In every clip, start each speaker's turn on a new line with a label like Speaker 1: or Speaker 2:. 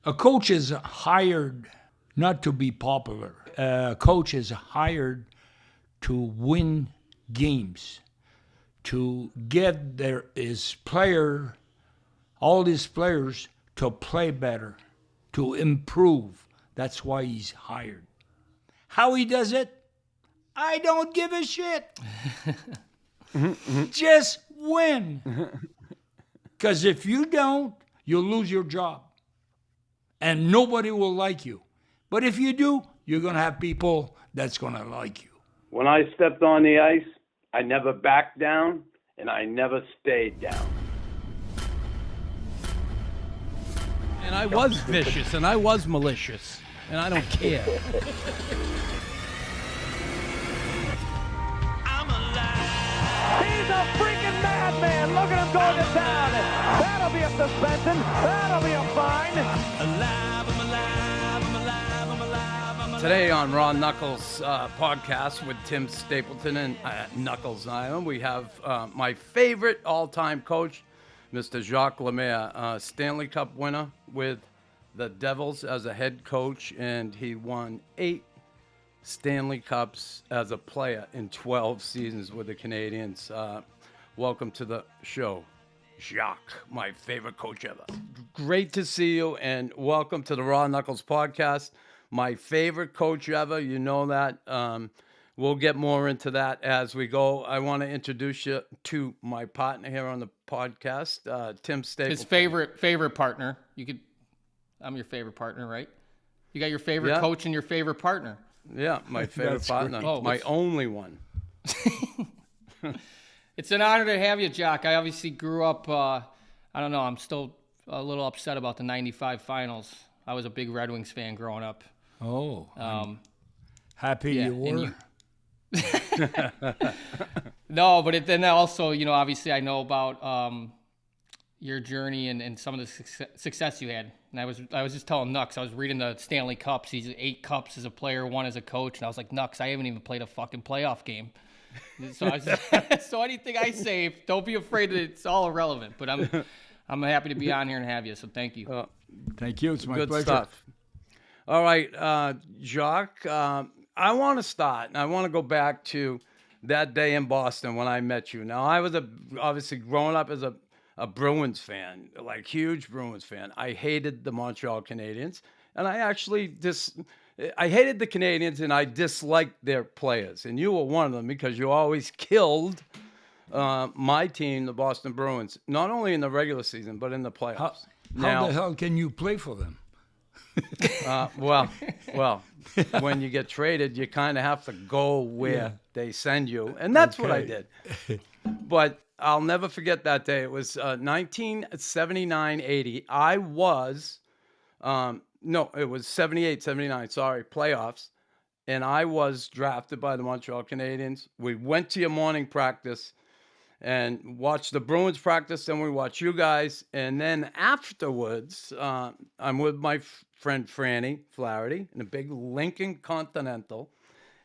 Speaker 1: A coach is hired not to be popular. A coach is hired to win games, to get all his players to play better, to improve. That's why he's hired. How he does it? I don't give a shit. Just win. Because if you don't, you'll lose your job. And nobody will like you. But if you do, you're going to have people that's going to like you.
Speaker 2: When I stepped on the ice, I never backed down, and I never stayed down.
Speaker 3: And I was vicious, and I was malicious, and I don't care.
Speaker 4: He's a freaking madman. Look at him going to town. That'll be a suspension. That'll be a fine.
Speaker 3: Today on Raw Knuckles podcast with Tim Stapleton and Knuckles Island, we have my favorite all-time coach, Mr. Jacques Lemaire, Stanley Cup winner with the Devils as a head coach, and he won 8 Stanley Cups as a player in 12 seasons with the Canadiens. Welcome to the show, Jacques, my favorite coach ever. Great to see you, and welcome to the Raw Knuckles podcast. My favorite coach ever, you know that. We'll get more into that as we go. I want to introduce you to my partner here on the podcast, Tim Stapleton.
Speaker 5: His favorite partner. I'm your favorite partner, right? You got your favorite coach and your favorite partner.
Speaker 3: Yeah, my favorite partner.
Speaker 5: Oh,
Speaker 3: my only one.
Speaker 5: It's an honor to have you, Jacques. I obviously grew up, I don't know, I'm still a little upset about the 95 finals. I was a big Red Wings fan growing up.
Speaker 1: Oh, happy you were.
Speaker 5: No, but then also, obviously I know about your journey and some of the success you had. And I was just telling Nux, I was reading the Stanley Cups. He's 8 cups as a player, 1 as a coach, and I was like, Nux, I haven't even played a fucking playoff game. So so anything I say, don't be afraid that it's all irrelevant. But I'm happy to be on here and have you. So thank you.
Speaker 1: Thank you. It's my
Speaker 3: Good
Speaker 1: pleasure.
Speaker 3: stuff. All right, Jacques, I want to start, and I want to go back to that day in Boston when I met you. Now, I was obviously growing up as a Bruins fan, like huge Bruins fan. I hated the Montreal Canadiens, and I hated the Canadiens, and I disliked their players. And you were one of them because you always killed my team, the Boston Bruins, not only in the regular season, but in the playoffs.
Speaker 1: How the hell can you play for them?
Speaker 3: Well, when you get traded, you kind of have to go where they send you. And that's what I did. But I'll never forget that day. It was 1979-80. I was, it was 78-79, sorry, playoffs. And I was drafted by the Montreal Canadiens. We went to your morning practice and watched the Bruins practice, then we watched you guys. And then afterwards, I'm with my friend Franny Flaherty in a big Lincoln Continental.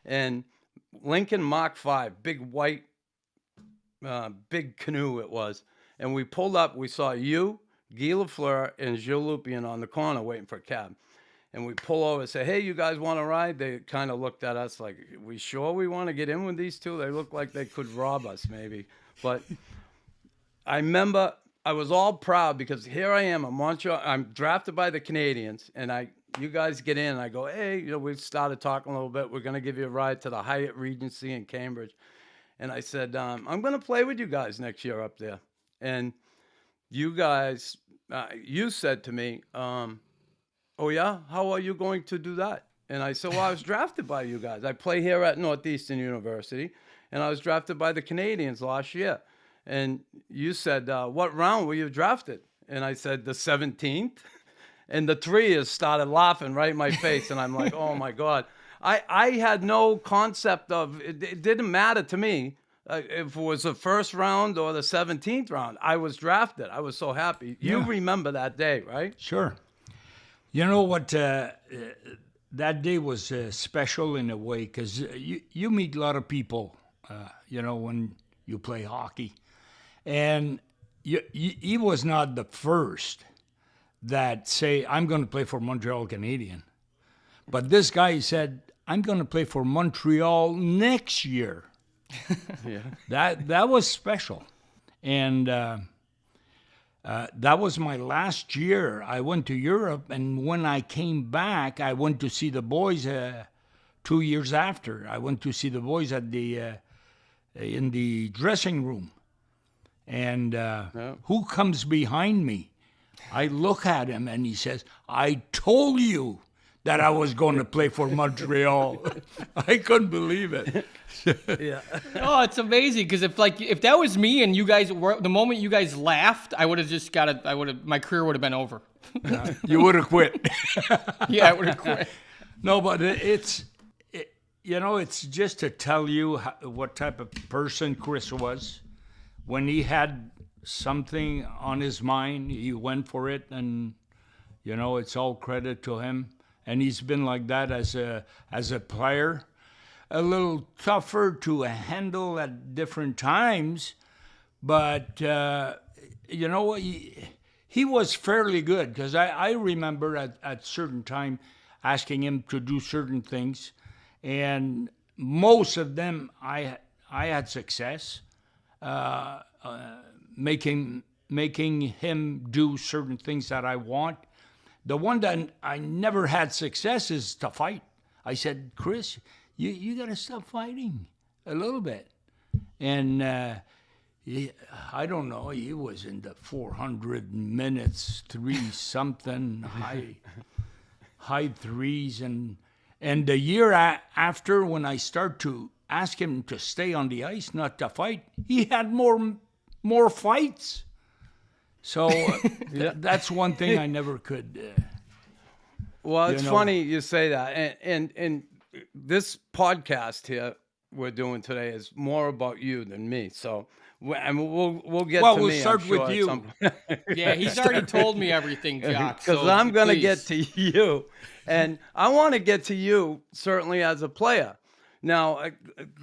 Speaker 3: And Lincoln Mach 5, big white, big canoe it was. And we pulled up, we saw you, Guy Lafleur, and Gilles Lupien on the corner waiting for a cab. And we pull over and say, hey, you guys want to ride? They kind of looked at us like, we sure we want to get in with these two? They look like they could rob us maybe. But I remember I was all proud because here I am, I'm drafted by the Canadiens, and you guys get in, and I go, hey, we started talking a little bit. We're going to give you a ride to the Hyatt Regency in Cambridge. And I said, I'm going to play with you guys next year up there. And you guys, you said to me, oh, yeah? How are you going to do that? And I said, well, I was drafted by you guys. I play here at Northeastern University, and I was drafted by the Canadiens last year. And you said, what round were you drafted? And I said, the 17th. And the 3 started laughing right in my face. And I'm like, oh, my God. I had no concept of, it didn't matter to me if it was the first round or the 17th round. I was drafted. I was so happy. You remember that day, right?
Speaker 1: Sure. You know what? That day was special in a way because you meet a lot of people, when you play hockey. And he was not the first, that say, I'm going to play for Montreal Canadiens. But this guy said, I'm going to play for Montreal next year.
Speaker 3: Yeah.
Speaker 1: That was special. And that was my last year. I went to Europe, and when I came back, I went to see the boys 2 years after. I went to see the boys at in the dressing room. And who comes behind me? I look at him, and he says, I told you that I was going to play for Montreal. I couldn't believe it.
Speaker 3: Yeah.
Speaker 5: Oh, it's amazing because if that was me and you guys were the moment you guys laughed, I would have just my career would have been over.
Speaker 1: You would have quit.
Speaker 5: Yeah, I would have quit.
Speaker 1: No, but it's just to tell you what type of person Chris was. When he had something on his mind, he went for it, and it's all credit to him. And he's been like that as a player. A little tougher to handle at different times, but he was fairly good, because I remember at certain time asking him to do certain things, and most of them I had success making him do certain things that I want. The one that I never had success is to fight. I said, Chris, you got to stop fighting a little bit. And I don't know, he was in the 400 minutes, 3-something, high threes. And the year after, when I start to ask him to stay on the ice, not to fight, he had more fights. So that's one thing I never could.
Speaker 3: Well, it's funny you say that, and this podcast here we're doing today is more about you than me. So, we'll get to me.
Speaker 1: We'll start with you.
Speaker 5: Yeah, he's already told me everything, Jacques.
Speaker 3: Because I'm going to get to you, and I want to get to you certainly as a player. Now,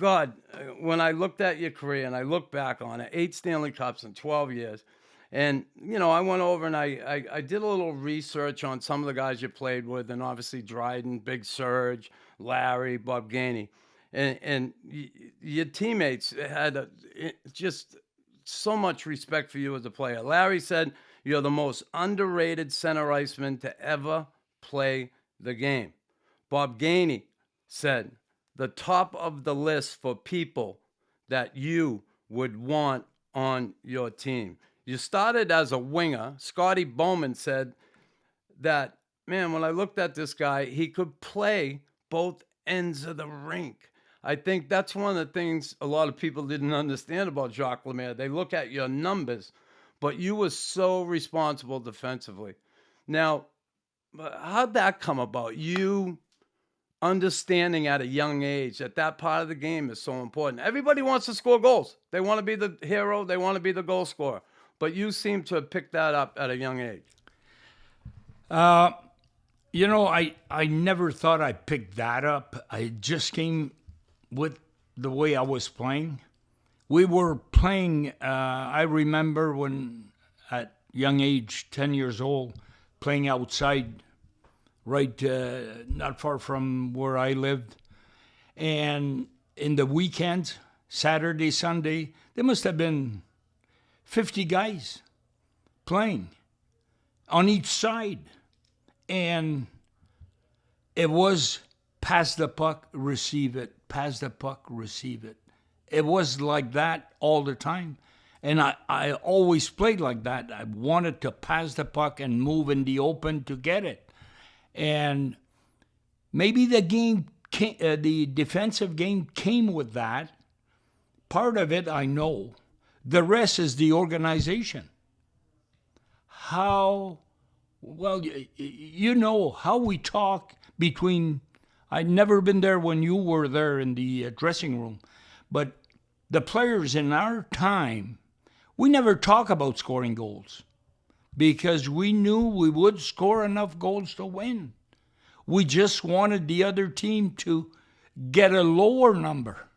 Speaker 3: God, when I looked at your career and I look back on it, 8 Stanley Cups in 12 years. And, I went over and I did a little research on some of the guys you played with, and obviously Dryden, Big Surge, Larry, Bob Gainey. And your teammates had just so much respect for you as a player. Larry said, you're the most underrated center iceman to ever play the game. Bob Gainey said, the top of the list for people that you would want on your team. You started as a winger. Scotty Bowman said that, man, when I looked at this guy, he could play both ends of the rink. I think that's one of the things a lot of people didn't understand about Jacques Lemaire. They look at your numbers, but you were so responsible defensively. Now, how'd that come about? You understanding at a young age that part of the game is so important. Everybody wants to score goals. They want to be the hero. They want to be the goal scorer. But you seem to have picked that up at a young age.
Speaker 1: I never thought I picked that up. I just came with the way I was playing. We were playing, I remember when at young age, 10 years old, playing outside, right not far from where I lived. And in the weekends, Saturday, Sunday, there must have been 50 guys playing on each side. And it was pass the puck, receive it, pass the puck, receive it. It was like that all the time. And I always played like that. I wanted to pass the puck and move in the open to get it. And maybe the defensive game came with that. Part of it, I know. The rest is the organization. How we talk between, I'd never been there when you were there in the dressing room, but the players in our time, we never talk about scoring goals because we knew we would score enough goals to win. We just wanted the other team to get a lower number.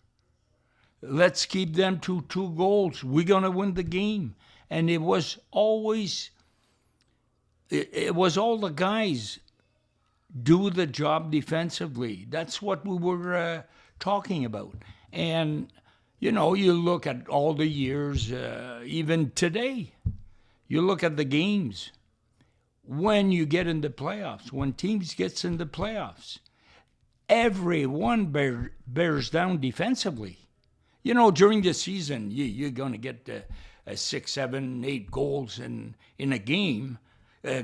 Speaker 1: Let's keep them to 2 goals. We're going to win the game. And it was always it was all the guys do the job defensively. That's what we were talking about. And, you know, you look at all the years, even today, you look at the games. When you get in the playoffs, when teams gets in the playoffs, everyone bears down defensively. You know, during the season, you're going to get 6, 7, 8 goals in a game.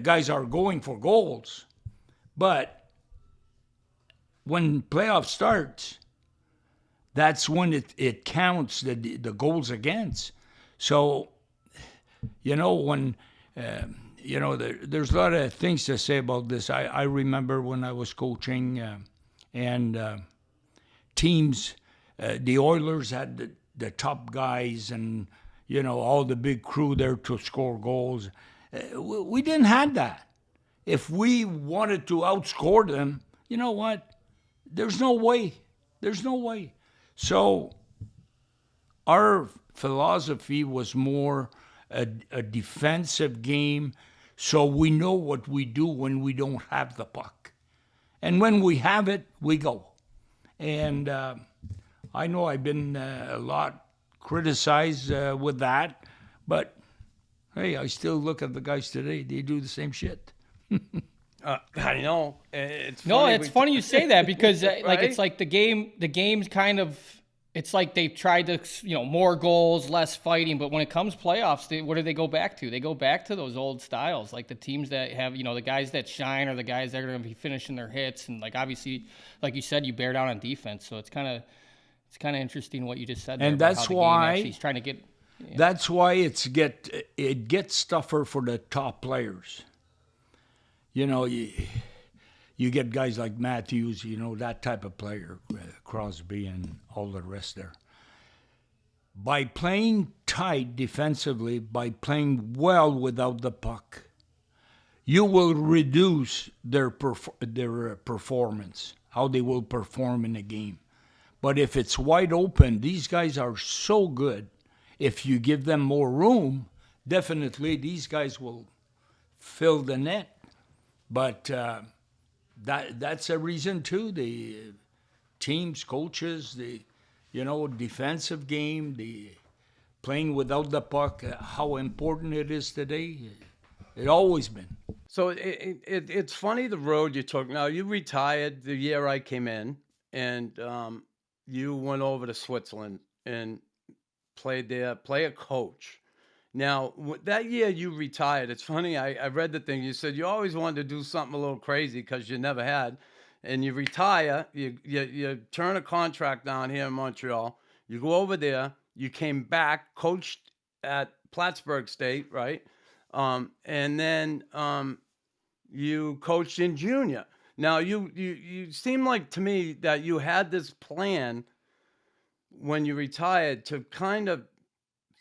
Speaker 1: Guys are going for goals. But when playoff starts, that's when it counts the goals against. So, you know, when, you know, there's a lot of things to say about this. I remember when I was coaching and teams, the Oilers had the top guys and, you know, all the big crew there to score goals. We didn't have that. If we wanted to outscore them, you know what? There's no way. There's no way. So our philosophy was more a defensive game, so we know what we do when we don't have the puck. And when we have it, we go. And I know I've been a lot criticized with that, but hey, I still look at the guys today. They do the same shit.
Speaker 3: I know. It's
Speaker 5: No,
Speaker 3: funny
Speaker 5: it's funny you say that because like
Speaker 3: Right?
Speaker 5: it's like the game's kind of, it's like they've tried to, you know, more goals, less fighting, but when it comes playoffs, what do they go back to? They go back to those old styles, like the teams that have, you know, the guys that shine are the guys that are going to be finishing their hits, and like obviously, like you said, you bear down on defense, so it's kind of interesting what you just said there
Speaker 1: And
Speaker 5: about
Speaker 1: that's
Speaker 5: how the
Speaker 1: why-
Speaker 5: game actually is trying to get.
Speaker 1: That's why it gets tougher for the top players. You know, you get guys like Matthews, you know, that type of player, Crosby and all the rest there. By playing tight defensively, by playing well without the puck, you will reduce their performance, how they will perform in a game. But if it's wide open, these guys are so good. If you give them more room, definitely these guys will fill the net. But that's a reason too. The teams, coaches, the defensive game, the playing without the puck, how important it is today. It always been.
Speaker 3: So it's funny the road you took. Now, you retired the year I came in, and you went over to Switzerland and played there, play a coach. Now, that year you retired, it's funny, I read the thing. You said you always wanted to do something a little crazy because you never had. And you retire, you turn a contract down here in Montreal. You go over there. You came back, coached at Plattsburgh State, right? And then you coached in junior. Now, you seem like to me that you had this plan when you retired to kind of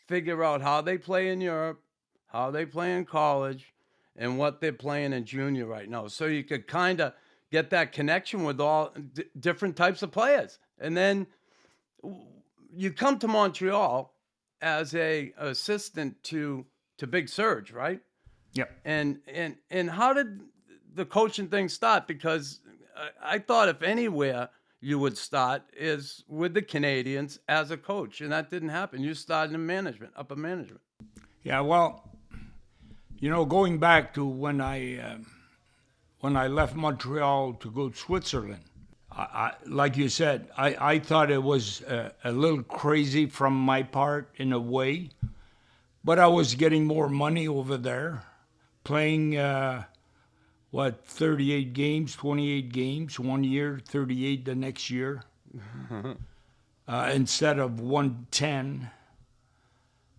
Speaker 3: figure out how they play in Europe, how they play in college, and what they're playing in junior right now. So you could kind of get that connection with all different types of players. And then you come to Montreal as a assistant to Big Surge, right?
Speaker 1: Yep.
Speaker 3: And how did the coaching thing start? Because I thought if anywhere you would start is with the Canadiens as a coach, and that didn't happen. You started in management, upper management.
Speaker 1: Yeah, well, going back to when I left Montreal to go to Switzerland, I like you said, I thought it was a little crazy from my part in a way, but I was getting more money over there, playing 38 games, 28 games, 1 year, 38 the next year, instead of 110.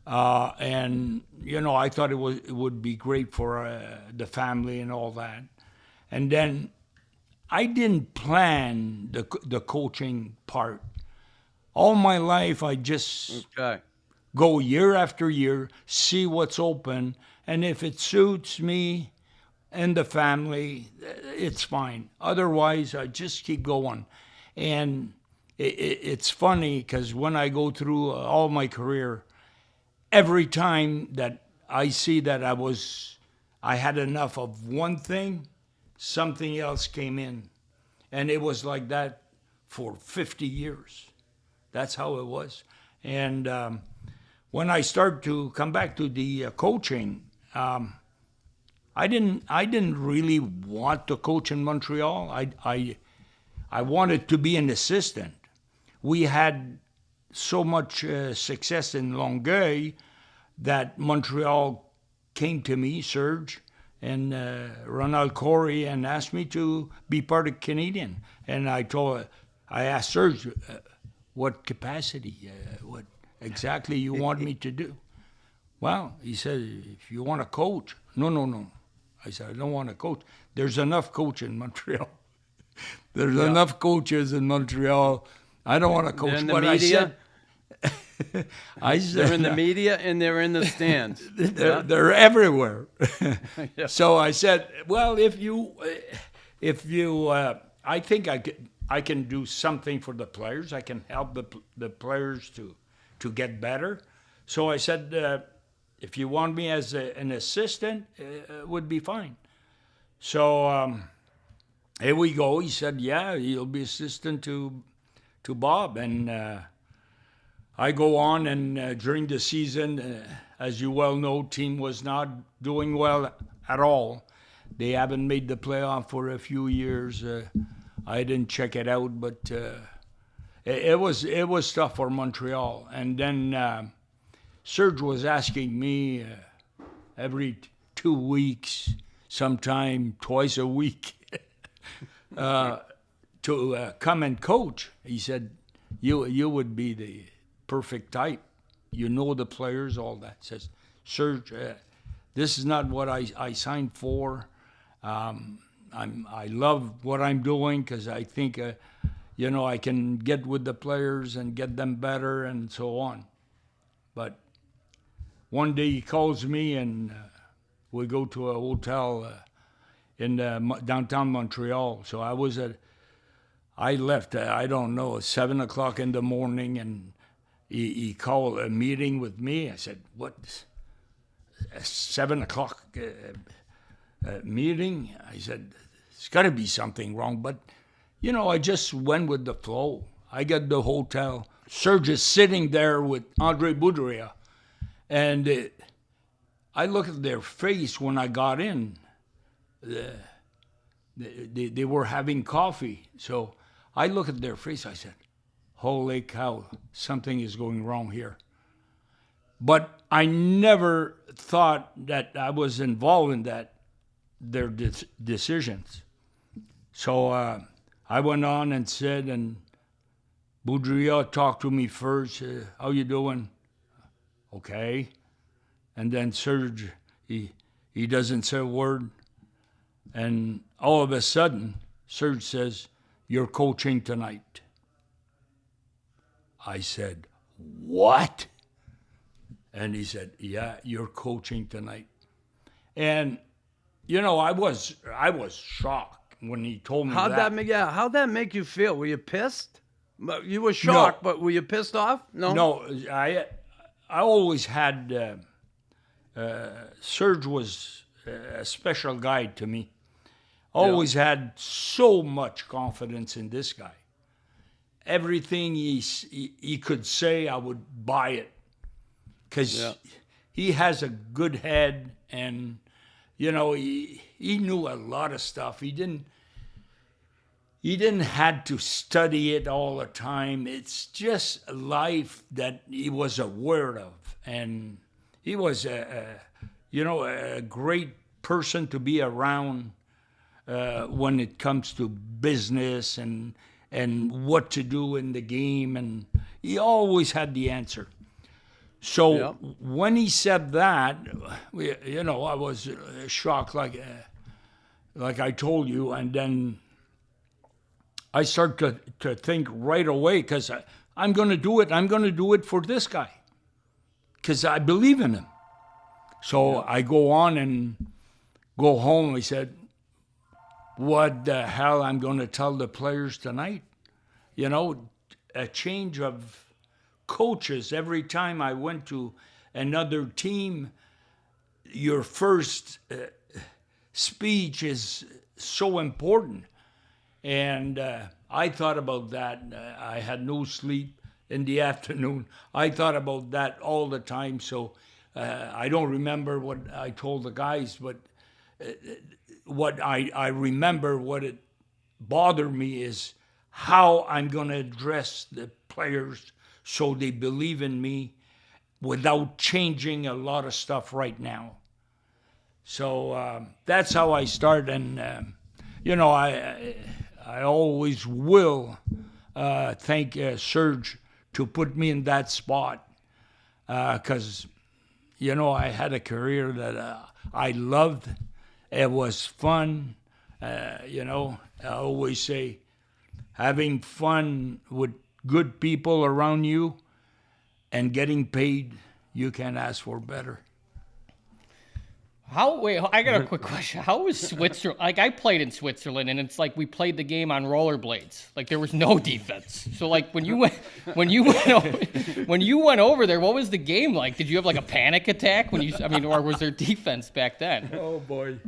Speaker 1: And, I thought it would be great for the family and all that. And then I didn't plan the coaching part. All my life, I just go year after year, see what's open, and if it suits me and the family, it's fine. Otherwise, I just keep going. And it's funny because when I go through all my career, every time that I see that I was I had enough of one thing, something else came in. And it was like that for 50 years. That's how it was. And when I started to come back to the coaching, I didn't really want to coach in Montreal. I wanted to be an assistant. We had so much success in Longueuil that Montreal came to me, Serge, and Ronald Corey, and asked me to be part of Canadian. And I asked Serge, what capacity, what exactly you want me to do? Well, he said, if you want to coach. No. I said, I don't want to coach. There's enough coach in Montreal. There's enough coaches in Montreal. I don't want to coach.
Speaker 3: They're in the
Speaker 1: But
Speaker 3: media.
Speaker 1: I said,
Speaker 3: They're in the media and they're in the stands.
Speaker 1: they're everywhere. So I said, well, if you, I think I can do something for the players. I can help the players to get better. So I said, if you want me as an assistant, it would be fine. So here we go. He said, yeah, he'll be assistant to Bob. And I go on, and during the season, as you well know, team was not doing well at all. They haven't made the playoff for a few years. I didn't check it out, but it was tough for Montreal. And then Serge was asking me every 2 weeks, sometime twice a week, to come and coach. He said, you would be the perfect type. You know the players, all that. Says, Serge, this is not what I signed for. I love what I'm doing because I think, I can get with the players and get them better and so on. But one day he calls me and we go to a hotel in downtown Montreal. So I left, I don't know, 7 o'clock in the morning, and he called a meeting with me. I said, what, a 7 o'clock meeting? I said, there's got to be something wrong. But, I just went with the flow. I got the hotel. Serge is sitting there with Andre Boudria. And I look at their face when I got in. They were having coffee. So I look at their face. I said, holy cow, something is going wrong here. But I never thought that I was involved in their decisions. So I went on and said, and Boudria talked to me first. How you doing? Okay. And then Serge, he doesn't say a word. And all of a sudden, Serge says, you're coaching tonight. I said, what? And he said, yeah, you're coaching tonight. And, I was shocked when he told me
Speaker 3: How'd that make you feel? Were you pissed? You were shocked, but were you pissed off? No.
Speaker 1: No, I always had, Serge was a special guy to me. Always had so much confidence in this guy. Everything he could say, I would buy it. Because he has a good head, and, he knew a lot of stuff. He didn't have to study it all the time. It's just life that he was aware of. And he was a great person to be around when it comes to business and what to do in the game. And he always had the answer. So when he said that, I was shocked, like I told you. And then I started to think right away, because I'm going to do it. I'm going to do it for this guy, because I believe in him. So I go on and go home. I said, what the hell I'm going to tell the players tonight? A change of coaches. Every time I went to another team, your first speech is so important. And I thought about that. I had no sleep in the afternoon. I thought about that all the time. So I don't remember what I told the guys, but what I remember, what it bothered me is how I'm going to address the players so they believe in me without changing a lot of stuff right now. So that's how I start. And, I always will thank Serge to put me in that spot because, I had a career that I loved. It was fun. I always say having fun with good people around you and getting paid, you can't ask for better.
Speaker 5: I got a quick question. How was Switzerland? Like, I played in Switzerland, and it's like we played the game on rollerblades. Like, there was no defense. So, like, when you went over there, what was the game like? Did you have like a panic attack or was there defense back then?
Speaker 1: Oh boy,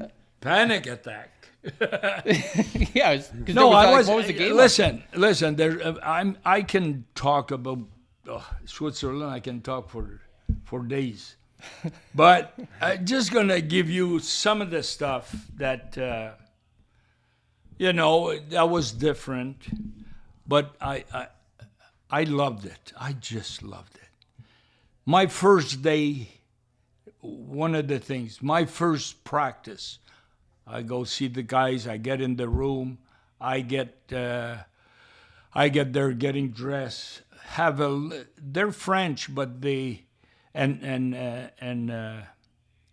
Speaker 1: panic attack.
Speaker 5: Yeah. What was the game
Speaker 1: Listen. I can talk about Switzerland. I can talk for days. But I'm just going to give you some of the stuff that, that was different. But I loved it. I just loved it. My first day, one of the things, my first practice, I go see the guys, I get in the room, I get there getting dressed, they're French, but they... And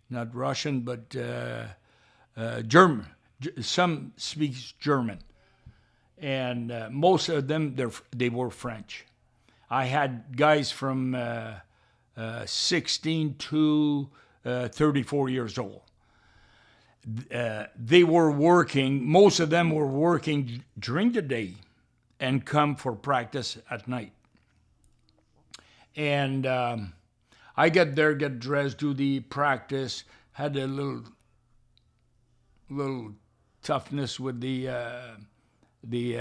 Speaker 1: not Russian, but German. Some speaks German, and most of them they were French. I had guys from 16 to 34 years old. They were working. Most of them were working during the day, and come for practice at night. And I get there, get dressed, do the practice, had a little toughness with the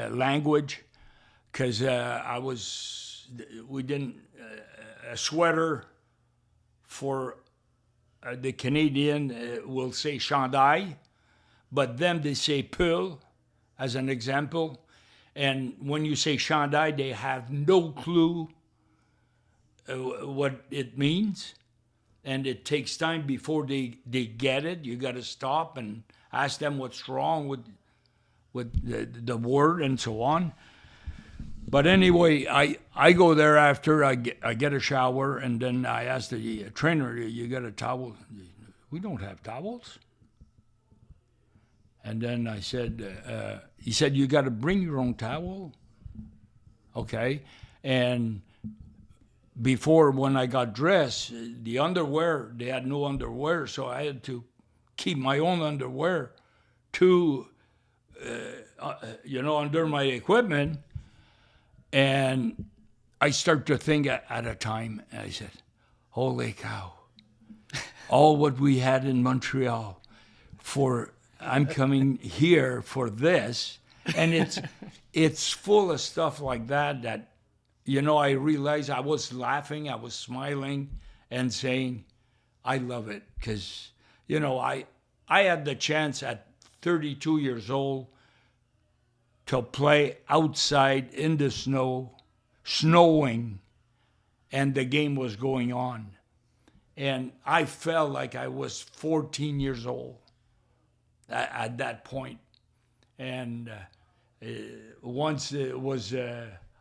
Speaker 1: language, because we didn't, a sweater for the Canadian will say chandail, but them they say pull, as an example. And when you say chandail, they have no clue what it means, and it takes time before they get it. You got to stop and ask them what's wrong with the word and so on. But anyway, I go there after I get a shower, and then I ask the trainer, "You got a towel?" "We don't have towels." And then I said, he said, "You got to bring your own towel." Okay, and before, when I got dressed, the underwear, they had no underwear, so I had to keep my own underwear under my equipment. And I start to think at a time, and I said, holy cow, all what we had in Montreal I'm coming here for this, and it's full of stuff like that I realized I was laughing, I was smiling and saying, I love it. Because, I had the chance at 32 years old to play outside in the snowing, and the game was going on. And I felt like I was 14 years old at that point. And once it was...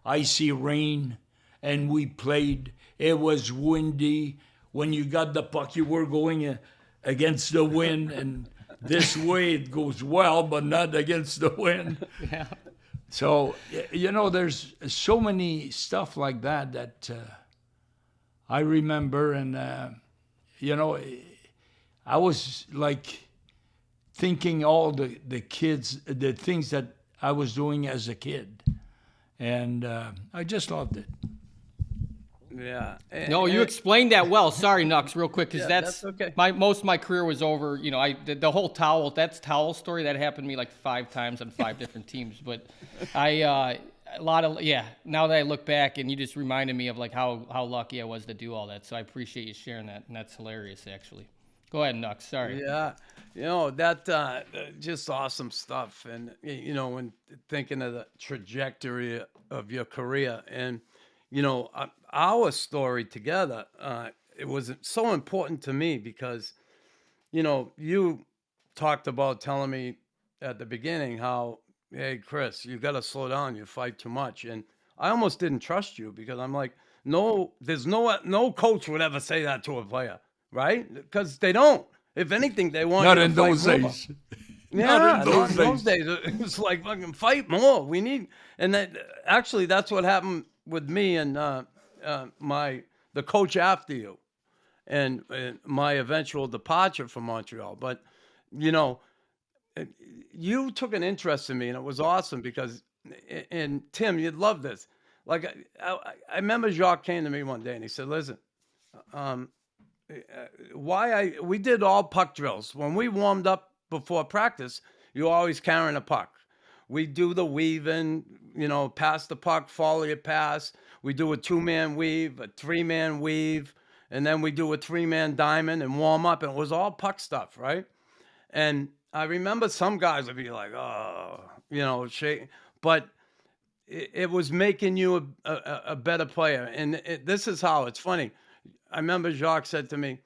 Speaker 1: icy rain, and we played. It was windy. When you got the puck, you were going against the wind, and this way it goes well, but not against the wind.
Speaker 5: Yeah.
Speaker 1: So, there's so many stuff like that I remember, and, I was like thinking all the kids, the things that I was doing as a kid. And I just loved it.
Speaker 3: Yeah.
Speaker 5: No, you explained that well. Sorry, Nux, real quick, because
Speaker 3: that's okay.
Speaker 5: Most of my career was over. You know, the whole towel story that happened to me like 5 times on 5 different teams. But a lot of Now that I look back, and you just reminded me of like how lucky I was to do all that. So I appreciate you sharing that, and that's hilarious, actually. Go ahead, Nux. Sorry.
Speaker 3: Yeah, that just awesome stuff. And when thinking of the trajectory of your career, and our story together, it was so important to me because you talked about telling me at the beginning how, hey, Chris, you got to slow down. You fight too much, and I almost didn't trust you because I'm like, no, there's no coach would ever say that to a player. Right? Because they don't. If anything, they want
Speaker 1: Not
Speaker 3: you to
Speaker 1: in
Speaker 3: fight
Speaker 1: those
Speaker 3: more.
Speaker 1: days.
Speaker 3: Yeah,
Speaker 1: Not in
Speaker 3: not
Speaker 1: those
Speaker 3: in those
Speaker 1: days.
Speaker 3: days. It was like fucking fight more. We need, and that's what happened with me and the coach after you, and my eventual departure from Montreal. But you took an interest in me, and it was awesome because, and Tim, you'd love this. Like I remember Jacques came to me one day and he said, "Listen, we did all puck drills. When we warmed up before practice, you're always carrying a puck. We do the weaving, pass the puck, follow your pass. We do a 2-man weave, a 3-man weave, and then we do a 3-man diamond and warm up. And it was all puck stuff, right? And I remember some guys would be like, oh, shake. But it was making you a better player. And this is how it's funny. I remember Jacques said to me,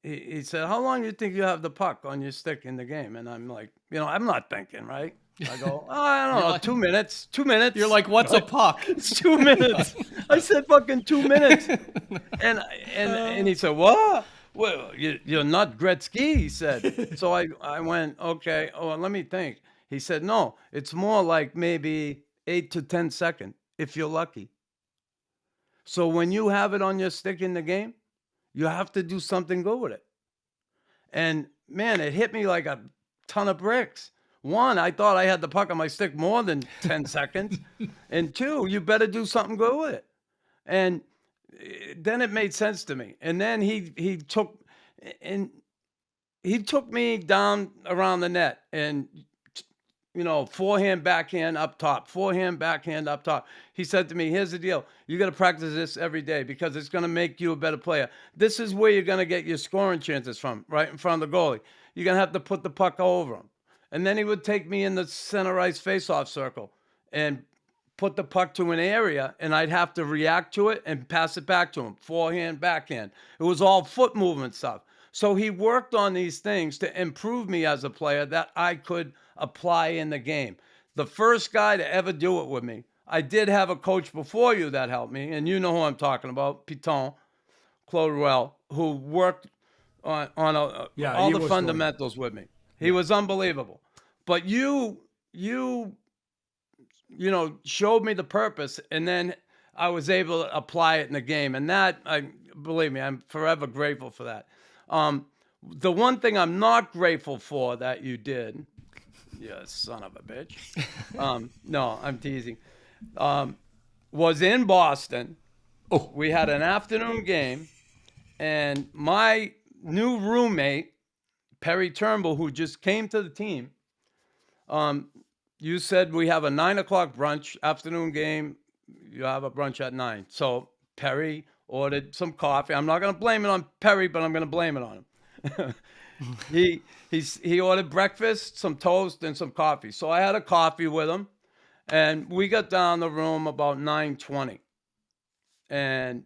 Speaker 3: he said, how long do you think you have the puck on your stick in the game? And I'm like, I'm not thinking, right? I go, I don't know, 2 minutes, 2 minutes.
Speaker 5: You're like, what's a puck?
Speaker 3: It's 2 minutes. I said, fucking 2 minutes. And he said, what? Well, you're not Gretzky, he said. So I went, okay, let me think. He said, no, it's more like maybe 8 to 10 seconds if you're lucky. So when you have it on your stick in the game, you have to do something good with it. And man, it hit me like a ton of bricks. 1, I thought I had the puck on my stick more than 10 seconds. And 2, you better do something good with it. And then it made sense to me. And then he took me down around the net and forehand, backhand, up top, forehand, backhand, up top. He said to me, here's the deal. You got to practice this every day because it's going to make you a better player. This is where you're going to get your scoring chances from, right in front of the goalie. You're going to have to put the puck over him. And then he would take me in the center ice faceoff circle and put the puck to an area, and I'd have to react to it and pass it back to him, forehand, backhand. It was all foot movement stuff. So he worked on these things to improve me as a player that I could apply in the game. The first guy to ever do it with me, I did have a coach before you that helped me, and you know who I'm talking about, Piton, Claude Ruel, who worked on all the fundamentals with me. He was unbelievable. But you showed me the purpose, and then I was able to apply it in the game. And that, believe me, I'm forever grateful for that. The one thing I'm not grateful for that you did, you son of a bitch. No, I'm teasing. Was in Boston.
Speaker 1: Oh.
Speaker 3: We had an afternoon game, and my new roommate, Perry Turnbull, who just came to the team, you said we have a 9:00 brunch, afternoon game. You have a brunch at 9. So Perry ordered some coffee. I'm not going to blame it on Perry, but I'm going to blame it on him. He ordered breakfast, some toast, and some coffee. So I had a coffee with him, and we got down the room about 9:20. And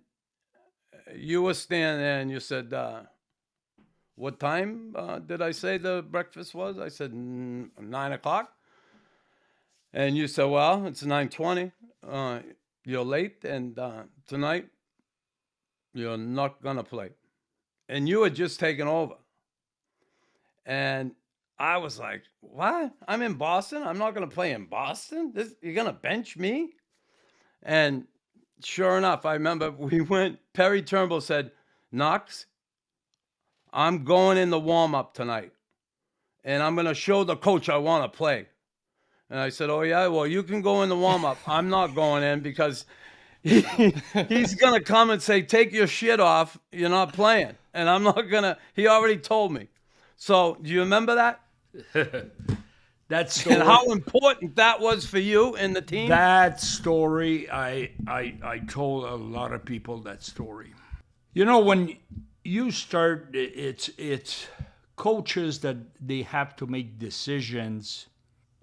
Speaker 3: you were standing there, and you said, what time did I say the breakfast was? I said 9:00. And you said, well, it's 9:20. You're late, and tonight you're not going to play. And you had just taken over. And I was like, what? I'm in Boston? I'm not going to play in Boston? You're going to bench me? And sure enough, I remember Perry Turnbull said, Knox, I'm going in the warm-up tonight. And I'm going to show the coach I want to play. And I said, oh, yeah, well, you can go in the warm-up. I'm not going in because he's going to come and say, take your shit off. You're not playing. And I'm not going to. He already told me. So do you remember that?
Speaker 1: That story,
Speaker 3: And how important that was for you and the team?
Speaker 1: that story, I told a lot of people that story. You know, when you start, it's coaches that they have to make decisions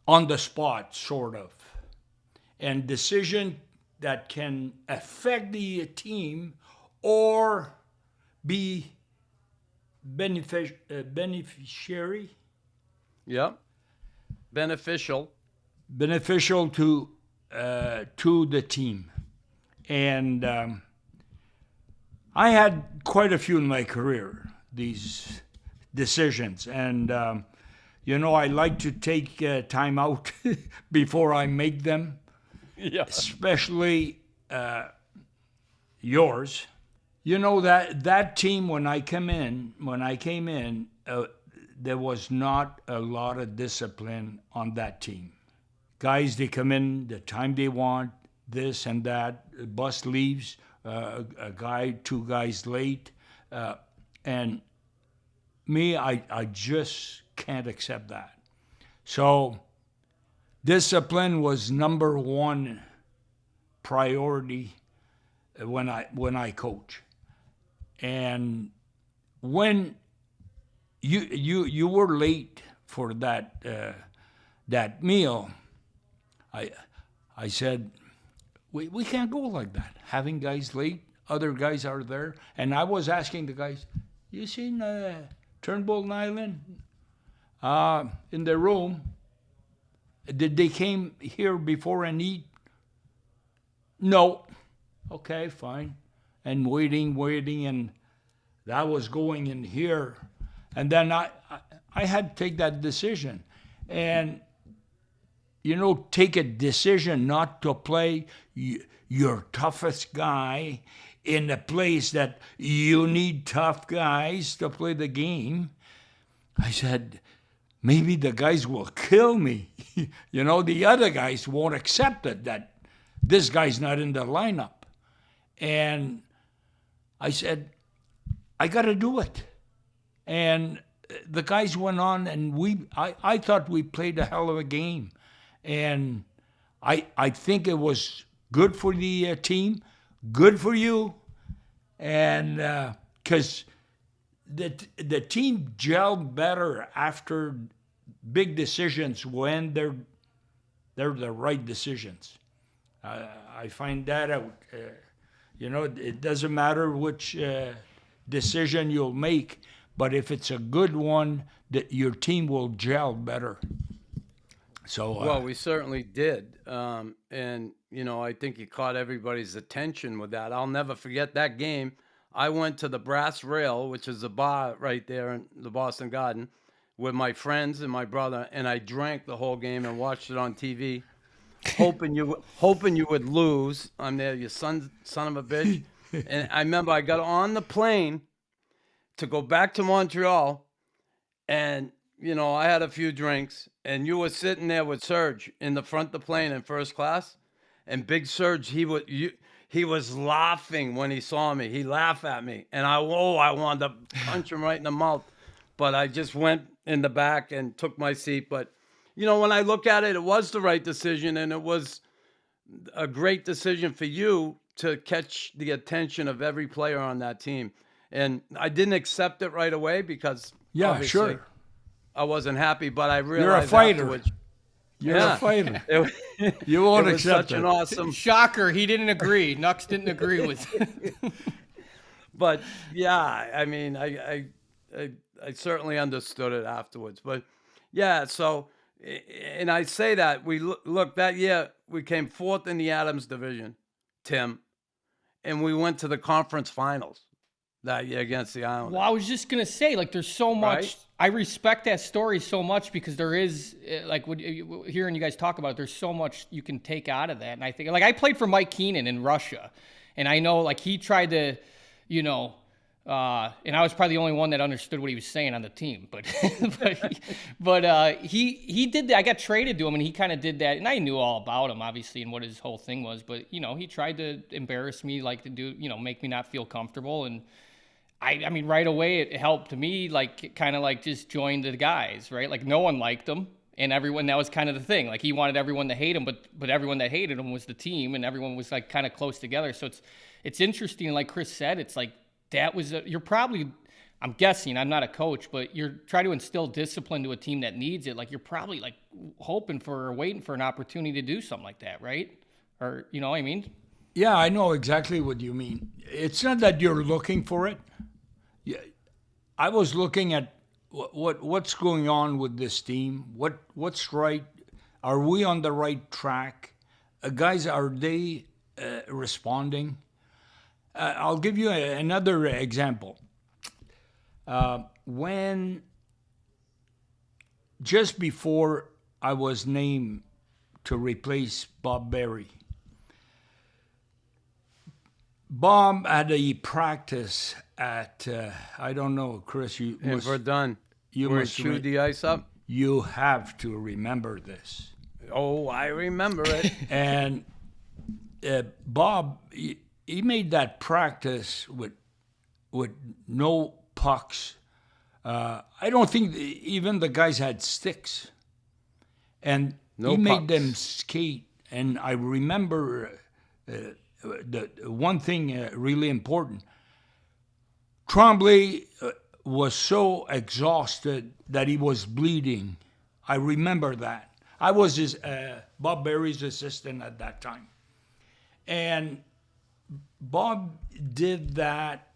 Speaker 1: on the spot, sort of, and decision that can affect the team or be beneficiary,
Speaker 3: Yep. Beneficial.
Speaker 1: beneficial to the team. And I had quite a few in my career, these decisions. And, you know, I like to take time out before I make them,
Speaker 3: Yeah.
Speaker 1: especially yours. You know, that team, when I came in, there was not a lot of discipline on that team. Guys, they come in the time they want, this and that. The bus leaves, a guy, two guys late. And me, I just can't accept that. So discipline was number one priority when I coach. And when you were late for that meal, I said, we can't go like that. Having guys late, other guys are there, and I was asking the guys, you seen Turnbull Nyland in the room? Did they came here before and eat? No. Okay, fine. And waiting, and that was going in here. And then I had to take that decision. And, you know, take a decision not to play your toughest guy in a place that you need tough guys to play the game. I said, maybe the guys will kill me. You know, the other guys won't accept it, that this guy's not in the lineup. And I said, I got to do it. And the guys went on, and I thought we played a hell of a game. And I think it was good for the team, good for you, and because the team gelled better after big decisions when they're the right decisions. I find that out. You know, it doesn't matter which decision you'll make, but if it's a good one, that your team will gel better. So
Speaker 3: Well, we certainly did. And, you know, I think you caught everybody's attention with that. I'll never forget that game. I went to the Brass Rail, which is a bar right there in the Boston Garden, with my friends and my brother, and I drank the whole game and watched it on TV, hoping you would lose. I'm there, you son of a bitch. And I remember I got on the plane to go back to Montreal, and you know, I had a few drinks, and you were sitting there with Serge in the front of the plane in first class, and Big Serge, he was laughing when he saw me. He laughed at me, and I wanted to punch him right in the mouth, but I just went in the back and took my seat. But you know, when I look at it, it was the right decision, and it was a great decision for you to catch the attention of every player on that team. And I didn't accept it right away because obviously
Speaker 1: sure.
Speaker 3: I wasn't happy, but I realized
Speaker 1: You're a fighter.
Speaker 3: afterwards.
Speaker 1: You're
Speaker 3: Yeah.
Speaker 1: a fighter.
Speaker 3: It,
Speaker 1: You won't
Speaker 3: it was
Speaker 1: accept
Speaker 3: such
Speaker 1: it.
Speaker 3: an awesome.
Speaker 5: Shocker, he didn't agree. Nux didn't agree with
Speaker 3: But yeah, I mean, I certainly understood it afterwards. But yeah, so, and I say that we look that year we came fourth in the Adams division, Tim, and we went to the conference finals that year against the Islanders.
Speaker 5: Well, I was just gonna say, like, there's so much.
Speaker 3: Right?
Speaker 5: I respect that story so much because there is, like, hearing you guys talk about it, there's so much you can take out of that. And I think, like, I played for Mike Keenan in Russia, and I know, like, he tried to, you know, And I was probably the only one that understood what he was saying on the team. But he did that. I got traded to him, and he kind of did that. And I knew all about him, obviously, and what his whole thing was. But, he tried to embarrass me, like to do, make me not feel comfortable. And I mean, right away, it helped me, like, kind of like just join the guys, right? Like, no one liked him. And everyone, that was kind of the thing. Like, he wanted everyone to hate him, but everyone that hated him was the team, and everyone was, like, kind of close together. So it's interesting. Like Chris said, it's like, you're probably, I'm guessing, I'm not a coach, but you're trying to instill discipline to a team that needs it. Like, you're probably like hoping for or waiting for an opportunity to do something like that, right? Or, you know what I mean?
Speaker 1: Yeah, I know exactly what you mean. It's not that you're looking for it. Yeah, I was looking at what's going on with this team. What's right? Are we on the right track? Guys, are they responding? I'll give you another example. When just before I was named to replace Bob Berry, Bob had a practice at I don't know, Chris. You
Speaker 3: And
Speaker 1: must,
Speaker 3: we're done.
Speaker 1: you
Speaker 3: We're
Speaker 1: must
Speaker 3: chewed the ice up.
Speaker 1: you have to remember this.
Speaker 3: Oh, I remember it.
Speaker 1: And Bob, he made that practice with no pucks. I don't think even the guys had sticks, and
Speaker 3: No
Speaker 1: he made
Speaker 3: pucks.
Speaker 1: them skate. And I remember the one thing really important. Tremblay was so exhausted that he was bleeding. I remember that. I was his Bob Berry's assistant at that time. And Bob did that.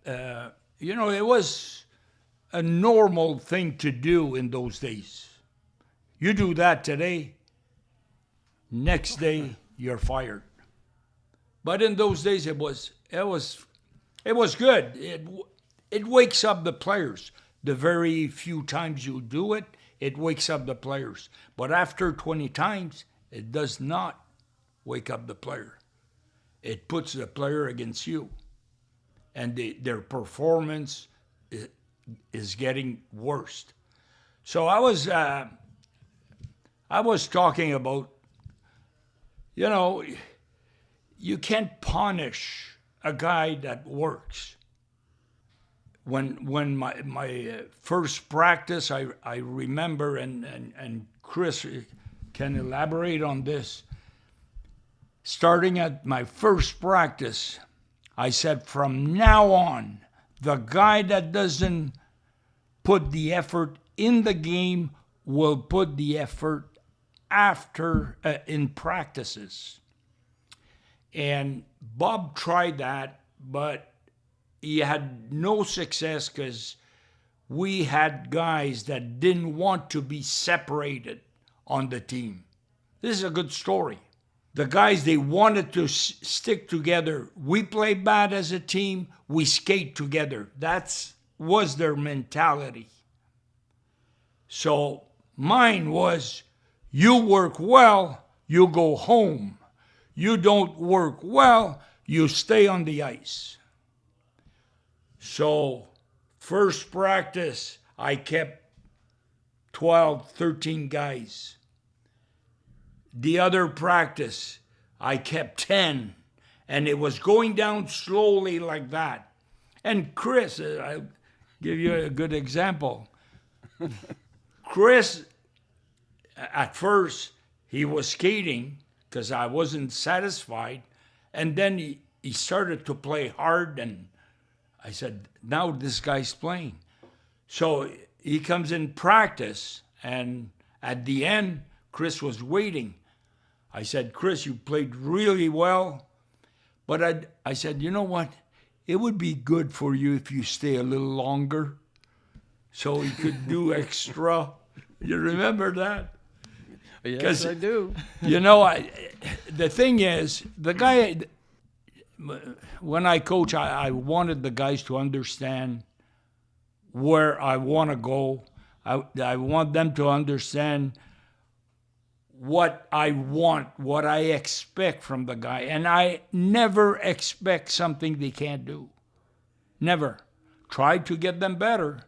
Speaker 1: It was a normal thing to do in those days. You do that today, next day you're fired. But in those days it was good. It wakes up the players. The very few times you do it, it wakes up the players. But after 20 times, it does not wake up the player. It puts the player against you. And their performance is getting worse. So I was talking about, you can't punish a guy that works. When my first practice, I remember, and Chris can elaborate on this. Starting at my first practice, I said, from now on, the guy that doesn't put the effort in the game will put the effort after in practices. And Bob tried that, but he had no success because we had guys that didn't want to be separated on the team. This is a good story. The guys, they wanted to stick together. We play bad as a team, we skate together. That was their mentality. So mine was, you work well, you go home. You don't work well, you stay on the ice. So first practice, I kept 12, 13 guys. The other practice, I kept 10. And it was going down slowly like that. And Chris, I'll give you a good example. Chris, at first, he was skating because I wasn't satisfied. And then he started to play hard, and I said, now this guy's playing. So he comes in practice, and at the end, Chris was waiting. I said, Chris, you played really well. But I said, you know what? It would be good for you if you stay a little longer so he could do extra. You remember that?
Speaker 3: Yes, I do.
Speaker 1: The thing is, the guy, when I coach, I wanted the guys to understand where I want to go. I want them to understand what I want, what I expect from the guy. And I never expect something they can't do. Never. Try to get them better,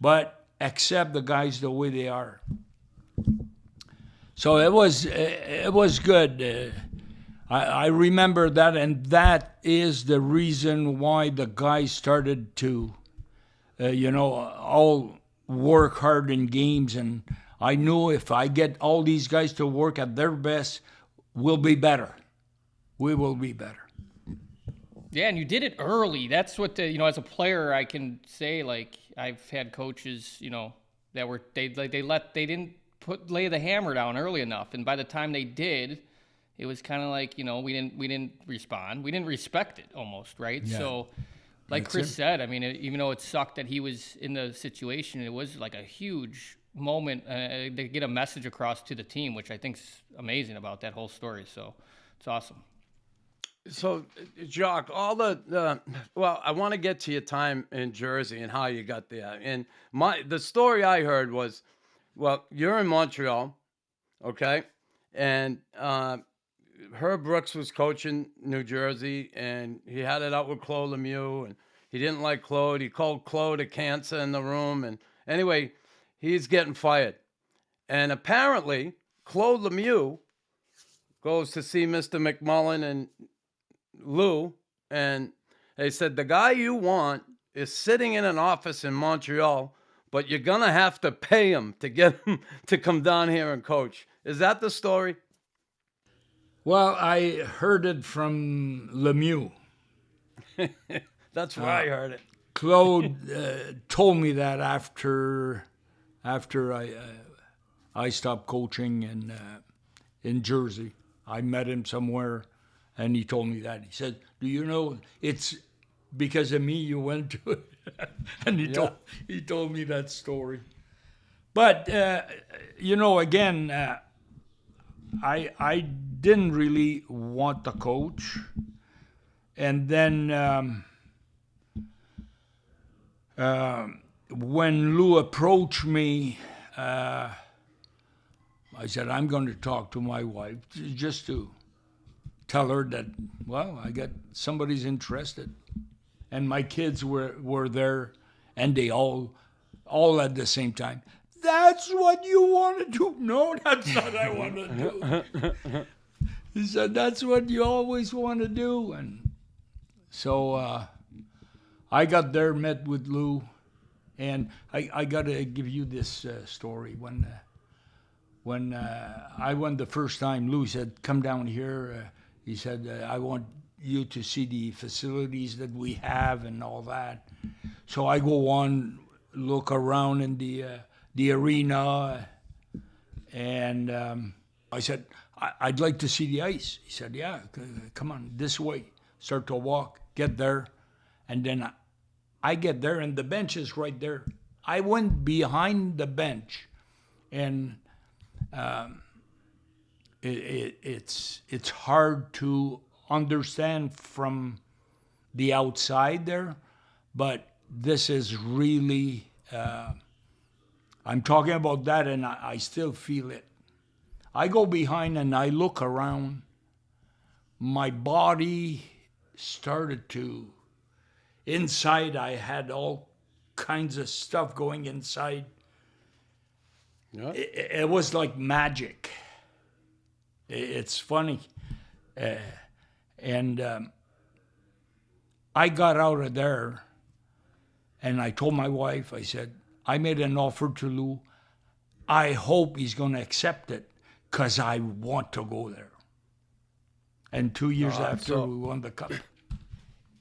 Speaker 1: but accept the guys the way they are. So it was good. I remember that, and that is the reason why the guys started to, all work hard in games. And I knew if I get all these guys to work at their best, we'll be better. We will be better.
Speaker 5: Yeah, and you did it early. That's what as a player, I can say, like, I've had coaches, that were they didn't lay the hammer down early enough, and by the time they did, it was kind of like, we didn't respond. We didn't respect it almost, right?
Speaker 1: Yeah.
Speaker 5: So, like Chris said, I mean, even though it sucked that he was in the situation, it was like a huge moment to get a message across to the team, which I think's amazing about that whole story. So, it's awesome.
Speaker 3: So, Jacques, I want to get to your time in Jersey and how you got there. And the story I heard was, well, you're in Montreal, okay, and Herb Brooks was coaching New Jersey, and he had it out with Claude Lemieux, and he didn't like Claude. He called Claude a cancer in the room, and anyway, he's getting fired. And apparently, Claude Lemieux goes to see Mr. McMullen and Lou, and they said, the guy you want is sitting in an office in Montreal, but you're going to have to pay him to get him to come down here and coach. Is that the story?
Speaker 1: Well, I heard it from Lemieux.
Speaker 3: That's where I heard it.
Speaker 1: Claude told me that after I stopped coaching in Jersey. I met him somewhere, and he told me that. He said, "Do you know it's because of me you went to it?" And he told me that story. But again, I didn't really want to coach, and then when Lou approached me, I said, I'm going to talk to my wife just to tell her that, well, I got somebody's interested. And my kids were there, and they all at the same time. That's what you want to do? No, that's not what I want to do. He said, that's what you always want to do. And so I got there, met with Lou, and I got to give you this story. When I went the first time, Lou said, come down here. He said, I want you to see the facilities that we have and all that. So I go on, look around in the arena, and I said, I'd like to see the ice. He said, yeah, come on, this way. Start to walk, get there, and then I get there, and the bench is right there. I went behind the bench, and it's hard to understand from the outside there, but this is really, I'm talking about that, and I still feel it. I go behind and I look around. My body started to, inside I had all kinds of stuff going inside. Yeah. It was like magic. It's funny. And I got out of there, and I told my wife, I said, I made an offer to Lou. I hope he's going to accept it, because I want to go there. And 2 years after, we won the cup.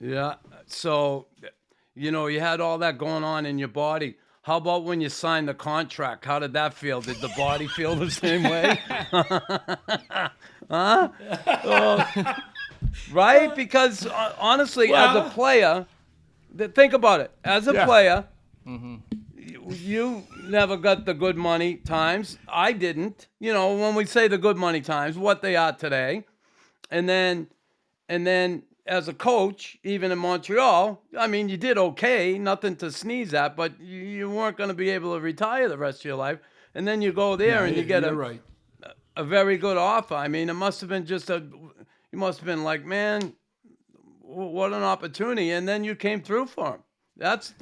Speaker 3: Yeah. So, you had all that going on in your body. How about when you signed the contract? How did that feel? Did the body feel the same way? Huh? Right? Because honestly, as a player, think about it. As a player, you never got the good money times. I didn't. When we say the good money times, what they are today. And then as a coach, even in Montreal, I mean, you did okay, nothing to sneeze at, but you weren't going to be able to retire the rest of your life. And then you go there and you get a very good offer. I mean, it must have been you must have been like, man, what an opportunity. And then you came through for him.
Speaker 5: That's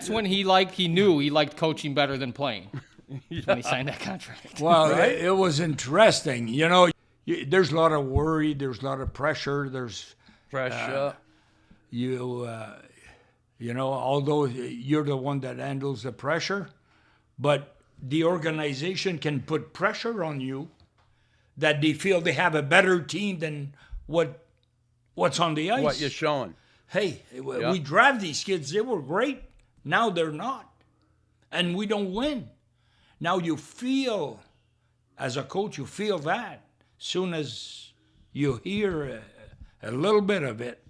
Speaker 5: when he knew he liked coaching better than playing. When he signed that contract.
Speaker 1: Well, it was interesting. There's a lot of worry. There's a lot of pressure. There's
Speaker 3: pressure.
Speaker 1: Although you're the one that handles the pressure, but the organization can put pressure on you that they feel they have a better team than what's on the ice.
Speaker 3: What you're showing.
Speaker 1: Hey, we draft these kids. They were great. Now they're not. And we don't win. Now you feel, as a coach, you feel that. Soon as you hear a little bit of it.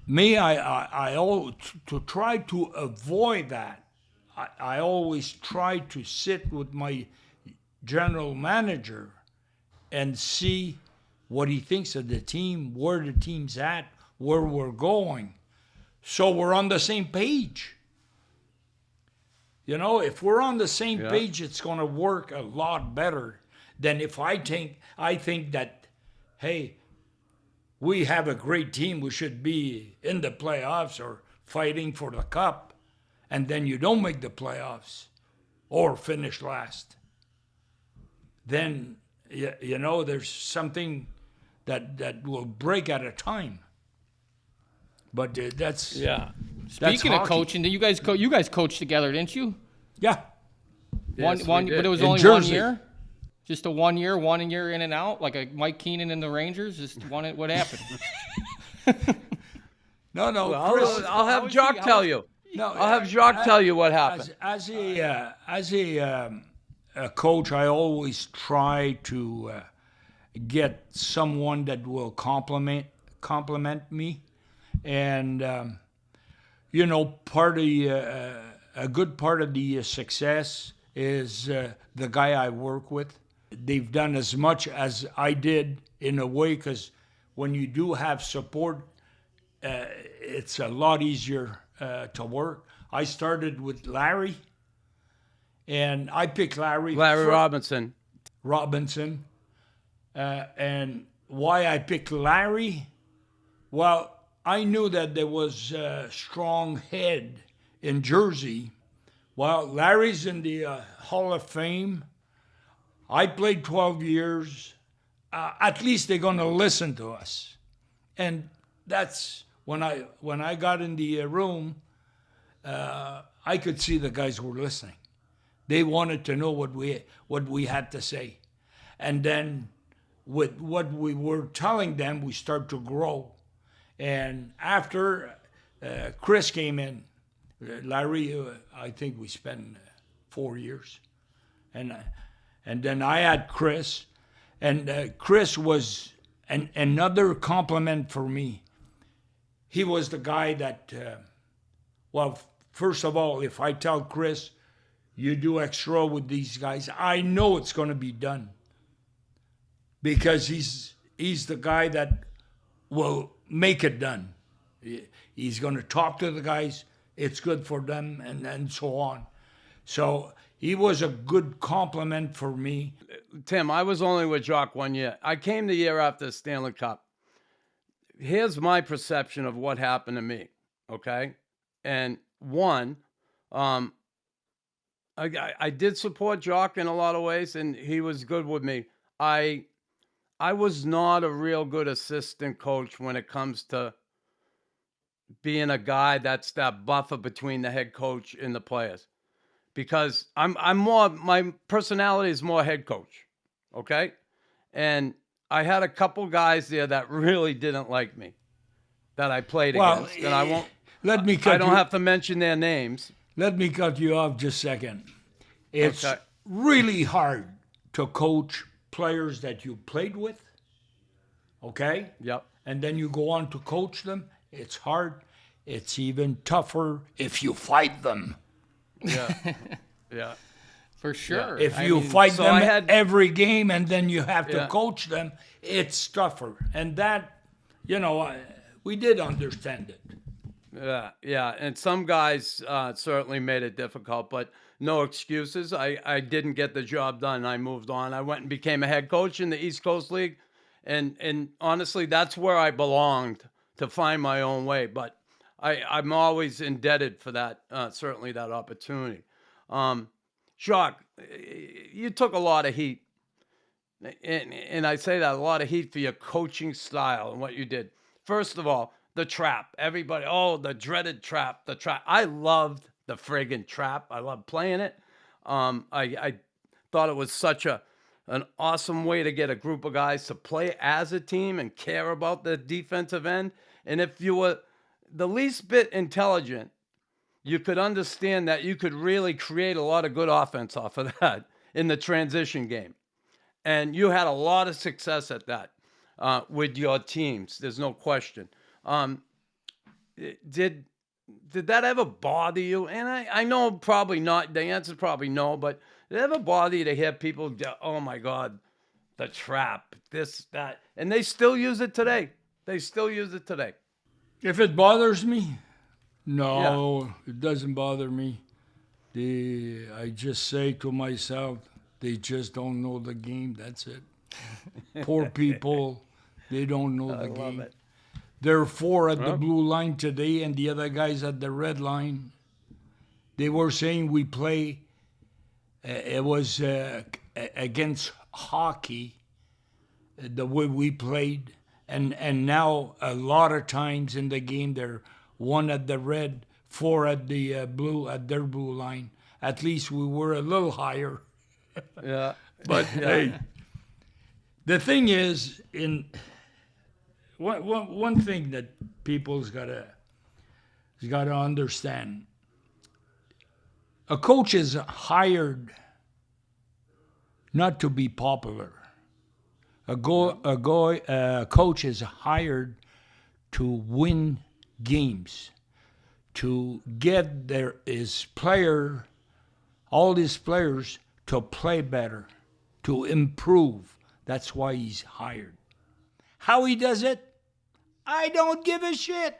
Speaker 1: Me, I always, to try to avoid that, I always try to sit with my general manager and see what he thinks of the team, where the team's at, where we're going. So we're on the same page. If we're on the same page, it's going to work a lot better than if I think that, hey, we have a great team, we should be in the playoffs or fighting for the cup, and then you don't make the playoffs or finish last. Then, there's something that will break at a time. But that's...
Speaker 5: Yeah. Speaking of coaching, you guys coached together, didn't you?
Speaker 1: Yeah.
Speaker 3: Yes,
Speaker 5: but it was only
Speaker 1: Jersey.
Speaker 5: 1 year? Just a 1 year, 1 year in and out, like a Mike Keenan in the Rangers. Just what happened?
Speaker 1: No.
Speaker 3: Well,
Speaker 1: Chris,
Speaker 3: I'll have Jacques tell you.
Speaker 1: No,
Speaker 3: I'll have Jacques tell you what happened.
Speaker 1: As a coach, I always try to get someone that will compliment me, and part of a good part of the success is the guy I work with. They've done as much as I did in a way, because when you do have support, it's a lot easier to work. I started with Larry, and I picked Larry
Speaker 3: Robinson.
Speaker 1: And why I picked Larry? Well, I knew that there was a strong head in Jersey. Well, Larry's in the Hall of Fame. I played 12 years. At least they're going to listen to us. And that's when I got in the room, I could see the guys were listening. They wanted to know what we had to say. And then with what we were telling them, we started to grow. And after Chris came in, Larry, I think we spent 4 years. And then I had Chris. And Chris was another compliment for me. He was the guy that, first of all, if I tell Chris, you do extra with these guys, I know it's going to be done. Because he's the guy that will make it done. He's going to talk to the guys, it's good for them, and so on. So he was a good compliment for me.
Speaker 3: Tim, I was only with Jacques 1 year. I came the year after the Stanley Cup. Here's my perception of what happened to me, okay? And one, I did support Jacques in a lot of ways, and he was good with me. I was not a real good assistant coach when it comes to being a guy that's that buffer between the head coach and the players, because I'm more, my personality is more head coach, okay? And I had a couple guys there that really didn't like me, that I played against, and I won't. I don't have to mention their names.
Speaker 1: Let me cut you off just a second. It's really hard to coach players that you played with, okay?
Speaker 3: Yep.
Speaker 1: And then you go on to coach them. It's hard. It's even tougher if you fight them.
Speaker 3: Yeah. Yeah.
Speaker 5: For sure.
Speaker 1: If you fight them every game and then you have to coach them, it's tougher. And that, we did understand it.
Speaker 3: Yeah. And some guys certainly made it difficult, but no excuses. I didn't get the job done. I moved on. I went and became a head coach in the East Coast League. And honestly, that's where I belonged to find my own way. But I'm always indebted for that, certainly that opportunity. Jacques, you took a lot of heat. And I say that, a lot of heat for your coaching style and what you did. First of all, the trap. Everybody, the dreaded trap, the trap. I loved the friggin' trap. I loved playing it. I thought it was such an awesome way to get a group of guys to play as a team and care about the defensive end. And if you were the least bit intelligent, you could understand that you could really create a lot of good offense off of that in the transition game. And you had a lot of success at that with your teams. There's no question. Did that ever bother you? And I know probably not. The answer is probably no. But did it ever bother you to hear people go, oh, my God, the trap, this, that. And they still use it today.
Speaker 1: If it bothers me, no, It doesn't bother me. I just say to myself, they just don't know the game. That's it. Poor people, they don't know the game.
Speaker 3: Love it.
Speaker 1: There are 4 at the blue line today, and the other guys at the red line. They were saying we play. It was against hockey, the way we played, and now a lot of times in the game they're 1 at the red, 4 at the blue at their blue line. At least we were a little higher.
Speaker 3: Yeah.
Speaker 1: But hey, the thing is, one thing that people's gotta understand: a coach is hired not to be popular. A coach is hired to win games, to get all his players to play better, to improve. That's why he's hired. How he does it, I don't give a shit.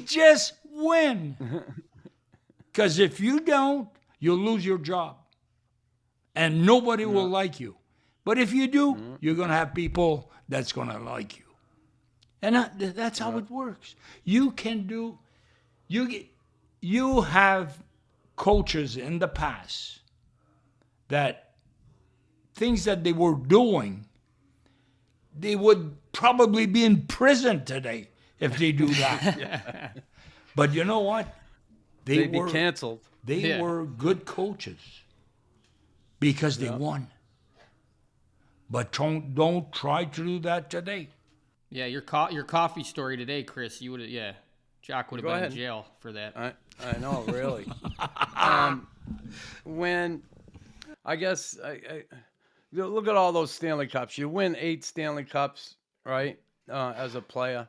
Speaker 1: Just win. Because if you don't, you'll lose your job. And nobody will like you. But if you do, you're going to have people that's going to like you. And that's how it works. You have coaches in the past that things that they were doing, they would probably be in prison today if they do that. But you know what?
Speaker 3: They'd be canceled.
Speaker 1: They were good coaches because they won. But don't try to do that today.
Speaker 5: Yeah, your coffee story today, Chris. You would Jacques would have been in jail for that.
Speaker 3: I know, really. When I guess look at all those Stanley Cups. You win 8 Stanley Cups, right? As a player,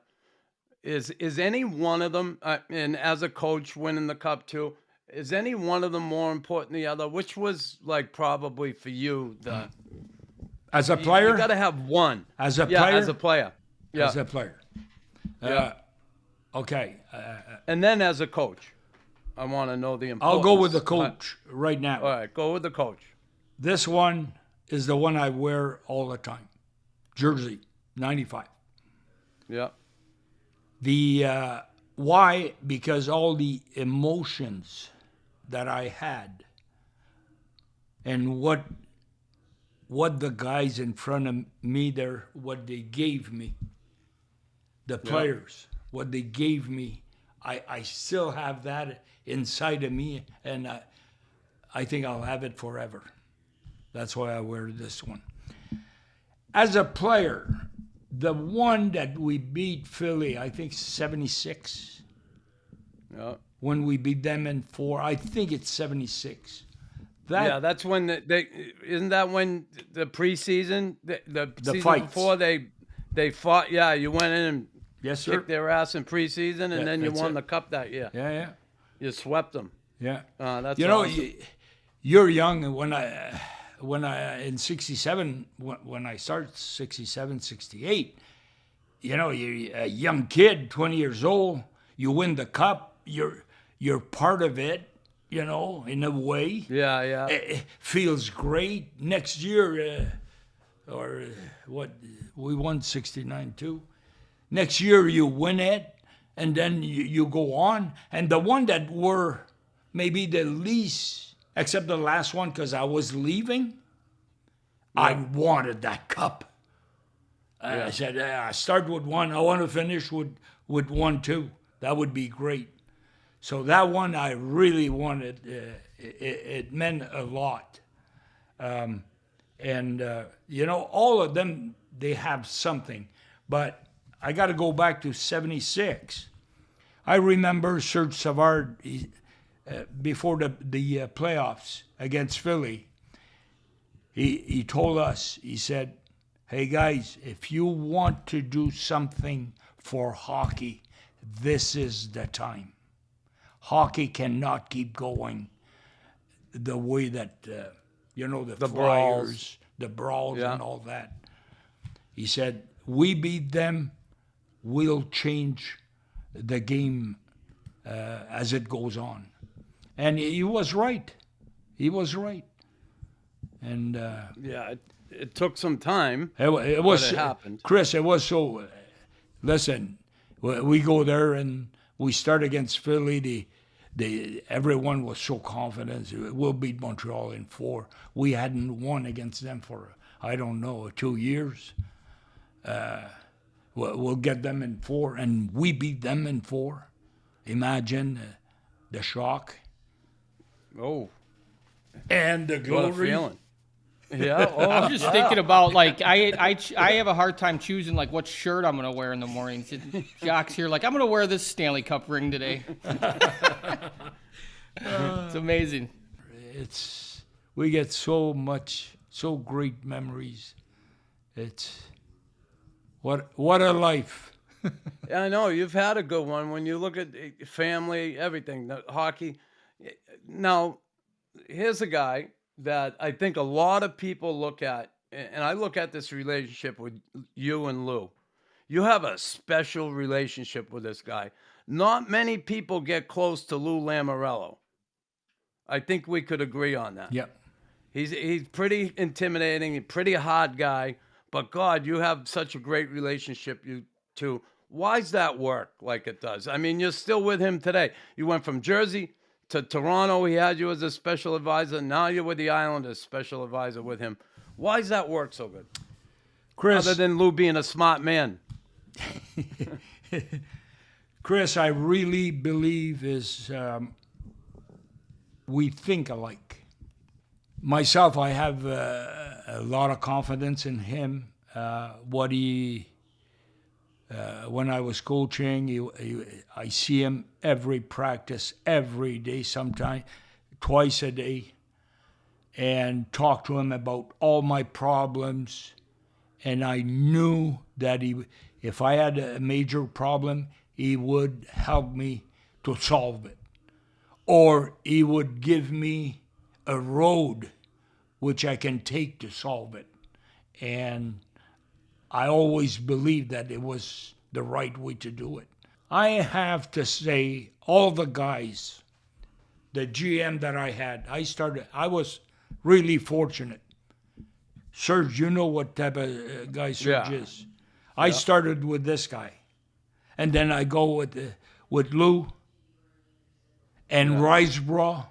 Speaker 3: is any one of them, and as a coach winning the cup too, is any one of them more important than the other? Which was like probably for you the
Speaker 1: as a player?
Speaker 3: You got to have one.
Speaker 1: As a player?
Speaker 3: As a player. Yeah.
Speaker 1: As a player. Okay.
Speaker 3: And then as a coach, I want to know the importance.
Speaker 1: I'll go with the coach right now.
Speaker 3: All right, go with the coach.
Speaker 1: This one is the one I wear all the time. Jersey, 95.
Speaker 3: Yeah.
Speaker 1: Why? Because all the emotions that I had and what the guys in front of me there, what they gave me, the players, what they gave me, I still have that inside of me, and I think I'll have it forever. That's why I wear this one. As a player, the one that we beat Philly, I think 76.
Speaker 3: Yeah.
Speaker 1: When we beat them in 4, I think it's 76.
Speaker 3: That's when isn't that when the preseason, the season
Speaker 1: fights.
Speaker 3: before they fought? Yeah, you went in and
Speaker 1: Yes, sir.
Speaker 3: kicked their ass in preseason, and then you
Speaker 1: that's
Speaker 3: won
Speaker 1: it.
Speaker 3: the cup that year.
Speaker 1: Yeah.
Speaker 3: You swept them.
Speaker 1: Yeah.
Speaker 3: That's
Speaker 1: you know,
Speaker 3: awesome.
Speaker 1: you're young, and when I in 67, when I started 67, 68, you know, you're a young kid, 20 years old, you win the cup, you're part of it, you know, in a way.
Speaker 3: Yeah.
Speaker 1: It feels great. Next year, we won 69 too. Next year you win it, and then you go on. And the one that were maybe the least, except the last one because I was leaving, I wanted that cup. I said, I start with one. I want to finish with 1-2. That would be great. So that one I really wanted. It meant a lot. All of them, they have something. But I got to go back to 76. I remember Serge Savard, before the playoffs against Philly, he told us, he said, hey guys, if you want to do something for hockey, this is the time. Hockey cannot keep going the way that, the Flyers,
Speaker 3: brawls.
Speaker 1: the brawls and all that. He said, we beat them, we'll change the game as it goes on. And he was right. He was right. And
Speaker 3: it took some time.
Speaker 1: it was,
Speaker 3: but it happened.
Speaker 1: Chris, it was so. Listen, we go there and we start against Philly. Everyone was so confident. We'll beat Montreal in 4. We hadn't won against them for, I don't know, 2 years. We'll get them in 4, and we beat them in 4. Imagine the shock.
Speaker 3: Oh,
Speaker 1: And the glory.
Speaker 3: what a feeling. Yeah. Oh,
Speaker 5: I'm just thinking about, like, I have a hard time choosing, like, what shirt I'm going to wear in the morning. Jacques here, like, I'm going to wear this Stanley Cup ring today. It's amazing.
Speaker 1: We get so great memories. It's, what a life.
Speaker 3: Yeah, I know. You've had a good one when you look at family, everything, the hockey. Now, here's a guy that I think a lot of people look at, and I look at this relationship with you and Lou. You have a special relationship with this guy. Not many people get close to Lou Lamoriello. I think we could agree on that.
Speaker 1: Yep.
Speaker 3: He's pretty intimidating, a pretty hard guy, but God, you have such a great relationship, you two. Why's that work like it does? I mean, you're still with him today. You went from Jersey to Toronto. He had you as a special advisor. Now you're with the Islanders, special advisor with him. Why's that work so good?
Speaker 1: Chris,
Speaker 3: Other than Lou being a smart man.
Speaker 1: Chris, I really believe we think alike. Myself, I have a lot of confidence in him. When I was coaching, I see him every practice, every day, sometimes twice a day, and talk to him about all my problems. And I knew that if I had a major problem, he would help me to solve it. Or he would give me a road which I can take to solve it. And I always believed that it was the right way to do it. I have to say, all the guys, the GM that I had, I was really fortunate. Serge, you know what type of guy Serge is. I started with this guy. And then I go with Lou and Riseborough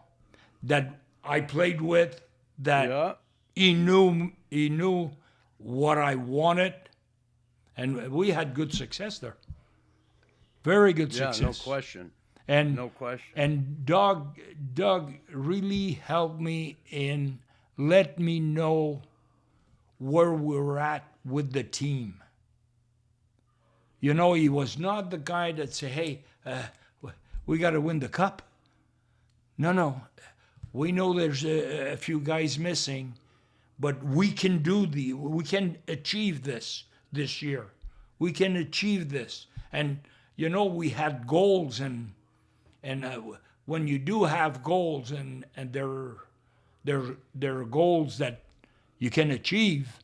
Speaker 1: that I played with, that he knew what I wanted. And we had good success there. Very good success.
Speaker 3: Yeah, no question.
Speaker 1: And
Speaker 3: no question.
Speaker 1: And Doug really helped me in let me know where we're at with the team. You know, he was not the guy that say, hey, we got to win the cup. No. We know there's a few guys missing, but we can achieve this year. We can achieve this. And, you know, we had goals, and when you do have goals and they're goals that you can achieve,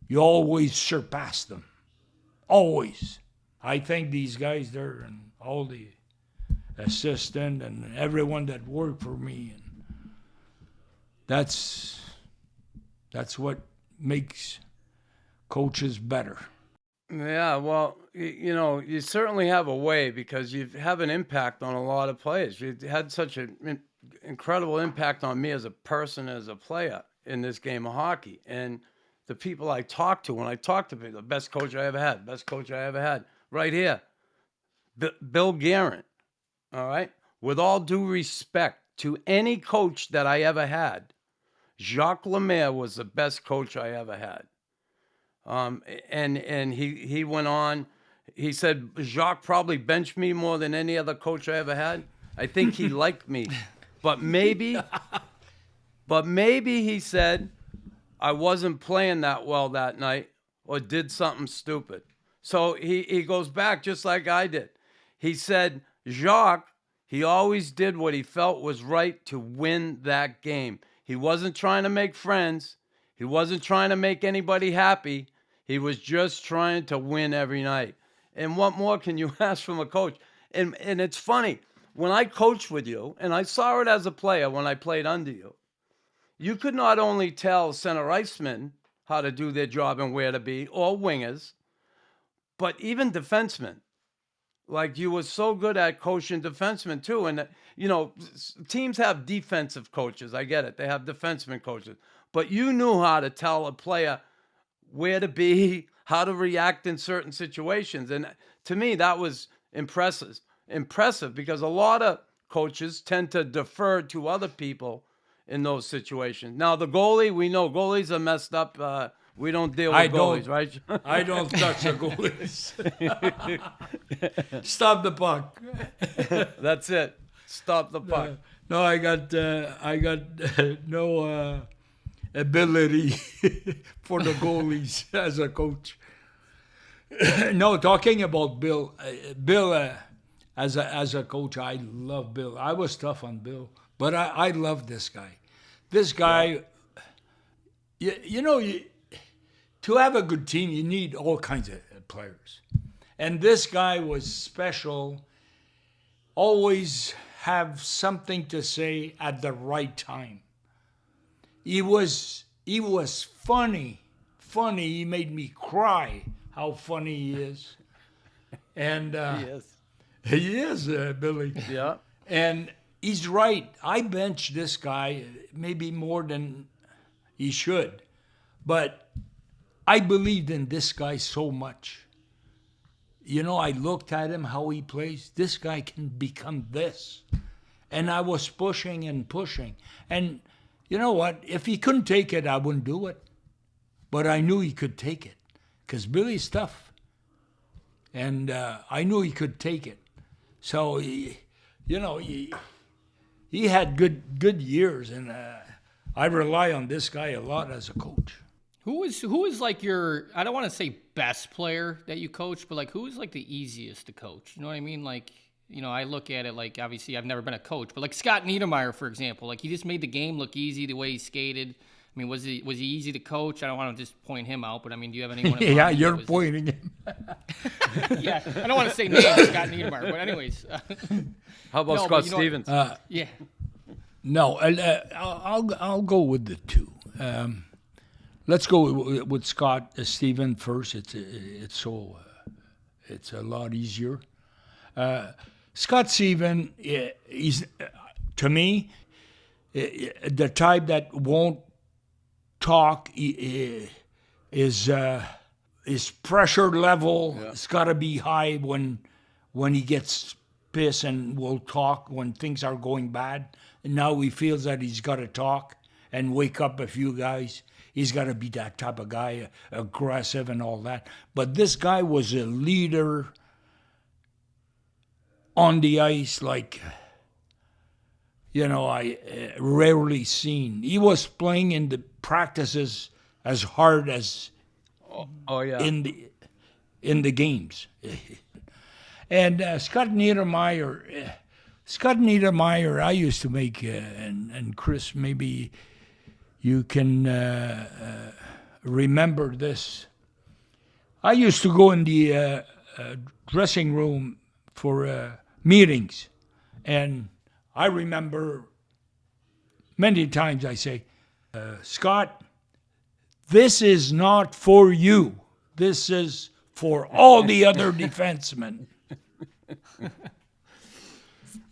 Speaker 1: you always surpass them. Always. I think these guys there and all the assistant and everyone that worked for me, and that's what makes coaches better.
Speaker 3: Yeah, well, you certainly have a way because you have an impact on a lot of players. You had such an incredible impact on me as a person, as a player in this game of hockey. And the people I talk to, when I talk to people, the best coach I ever had, right here, Bill Guerin, all right? With all due respect to any coach that I ever had, Jacques Lemaire was the best coach I ever had. And he went on. He said Jacques probably benched me more than any other coach I ever had. I think he liked me, but maybe he said I wasn't playing that well that night or did something stupid. So he goes back just like I did. He said Jacques, he always did what he felt was right to win that game. He wasn't trying to make friends. He wasn't trying to make anybody happy. He was just trying to win every night. And what more can you ask from a coach? And it's funny, when I coached with you, and I saw it as a player when I played under you, you could not only tell center icemen how to do their job and where to be, or wingers, but even defensemen. Like, you were so good at coaching defensemen too. And, teams have defensive coaches. I get it. They have defenseman coaches. But you knew how to tell a player where to be, how to react in certain situations. And to me, that was impressive because a lot of coaches tend to defer to other people in those situations. Now, the goalie, we know goalies are messed up. We don't deal with goalies, right?
Speaker 1: I don't touch the goalies. Stop the puck.
Speaker 3: That's it. Stop the puck.
Speaker 1: No, I got no ability for the goalies as a coach. No, talking about Bill, as a coach, I love Bill. I was tough on Bill, but I love this guy. This guy, to have a good team, you need all kinds of players. And this guy was special, always have something to say at the right time. He was funny. He made me cry, how funny he is. And he is, Billy.
Speaker 3: Yeah.
Speaker 1: And he's right. I bench this guy maybe more than he should. But I believed in this guy so much. I looked at him, how he plays. This guy can become this. And I was pushing and pushing. And you know what? If he couldn't take it, I wouldn't do it. But I knew he could take it. Because Billy's tough. And I knew he could take it. So, he had good years. And I rely on this guy a lot as a coach.
Speaker 5: Who is like your, I don't want to say best player that you coach, but like who is like the easiest to coach? You know what I mean? Like, I look at it like, obviously I've never been a coach, but like Scott Niedermayer, for example, like he just made the game look easy the way he skated. I mean, was he easy to coach? I don't want to just point him out, but I mean, do you have anyone?
Speaker 1: Yeah, you're pointing him.
Speaker 5: Yeah, I don't want to say names, Scott Niedermayer, but anyways.
Speaker 3: How about Scott Stevens?
Speaker 5: Yeah.
Speaker 1: No, I'll go with the two. Let's go with Scott Steven first. It's a lot easier. Scott Steven, he's to me the type that won't talk. His pressure level has got to be high when he gets pissed, and will talk when things are going bad. And now he feels that he's got to talk and wake up a few guys. He's got to be that type of guy, aggressive and all that. But this guy was a leader on the ice like, I rarely seen. He was playing in the practices as hard as in the games. And Scott Niedermayer, I used to make, and Chris, maybe you can remember this. I used to go in the dressing room for meetings, and I remember many times I say, Scott, this is not for you. This is for all the other defensemen.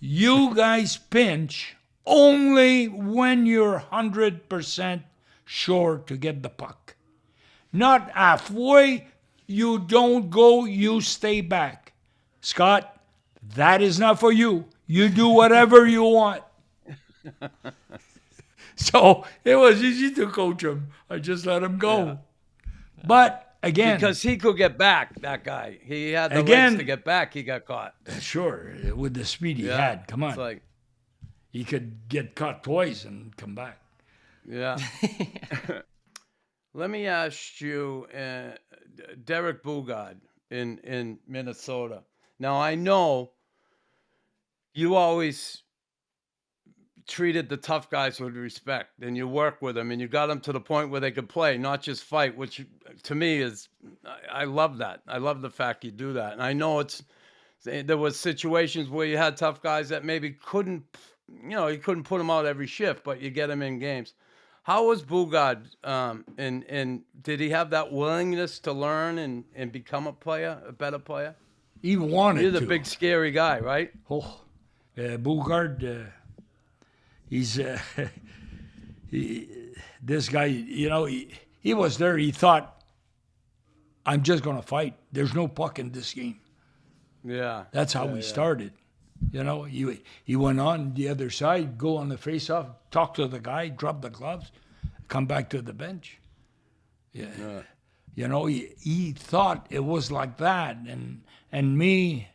Speaker 1: You guys pinch only when you're 100% sure to get the puck. Not halfway, you don't go, you stay back. Scott, that is not for you. You do whatever you want. So it was easy to coach him. I just let him go.
Speaker 3: Yeah.
Speaker 1: But again,
Speaker 3: Because he could get back, that guy. He had the
Speaker 1: Again-
Speaker 3: legs to get back. He got caught.
Speaker 1: sure, with the speed he
Speaker 3: Yeah.
Speaker 1: had, come on.
Speaker 3: It's like,
Speaker 1: He could get caught twice and come back.
Speaker 3: yeah. Let me ask you, Derek Bugard in Minnesota. Now, I know you always treated the tough guys with respect, and you work with them, and you got them to the point where they could play, not just fight, which to me is, I love that. I love the fact you do that. And I know there was situations where you had tough guys that maybe couldn't, you couldn't put them out every shift, but you get them in games. How was Bugard, and did he have that willingness to learn and become a better player?
Speaker 1: He wanted
Speaker 3: You're
Speaker 1: to.
Speaker 3: the big scary guy, right?
Speaker 1: Oh, Bugard, he's this guy. He was there. He thought, I'm just gonna fight. There's no puck in this game.
Speaker 3: Yeah.
Speaker 1: That's how we started. He went on the other side, go on the face-off, talk to the guy, drop the gloves, come back to the bench. Yeah. He thought it was like that, and me,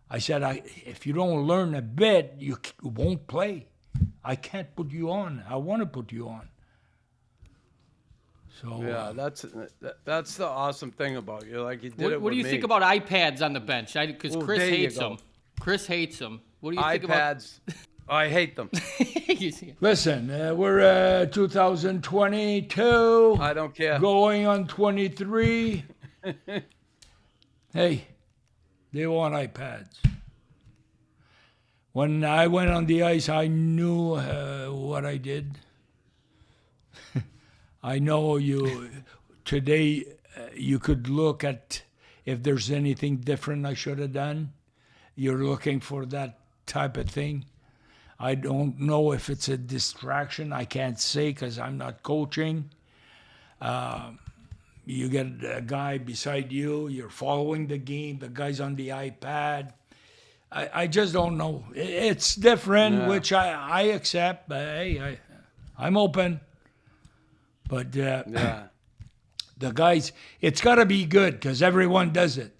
Speaker 1: I said, if you don't learn a bit, you won't play. I can't put you on. I want to put you on. So
Speaker 3: Yeah, that's the awesome thing about you. Like you did it.
Speaker 5: What do you think about iPads on the bench? Because
Speaker 3: Ooh,
Speaker 5: Chris
Speaker 3: there you
Speaker 5: hates
Speaker 3: go.
Speaker 5: them. Chris hates them. What do you think about
Speaker 3: iPads? I hate them.
Speaker 1: listen, we're 2022.
Speaker 3: I don't care.
Speaker 1: Going on 23. Hey, they want iPads. When I went on the ice, I knew what I did. I know today you could look at if there's anything different I should have done. You're looking for that type of thing. I don't know if it's a distraction. I can't say because I'm not coaching. You get a guy beside you, you're following the game, the guy's on the iPad. I just don't know. It's different, which I accept. But hey, I'm open. But
Speaker 3: Yeah.
Speaker 1: the guys, it's got to be good because everyone does it.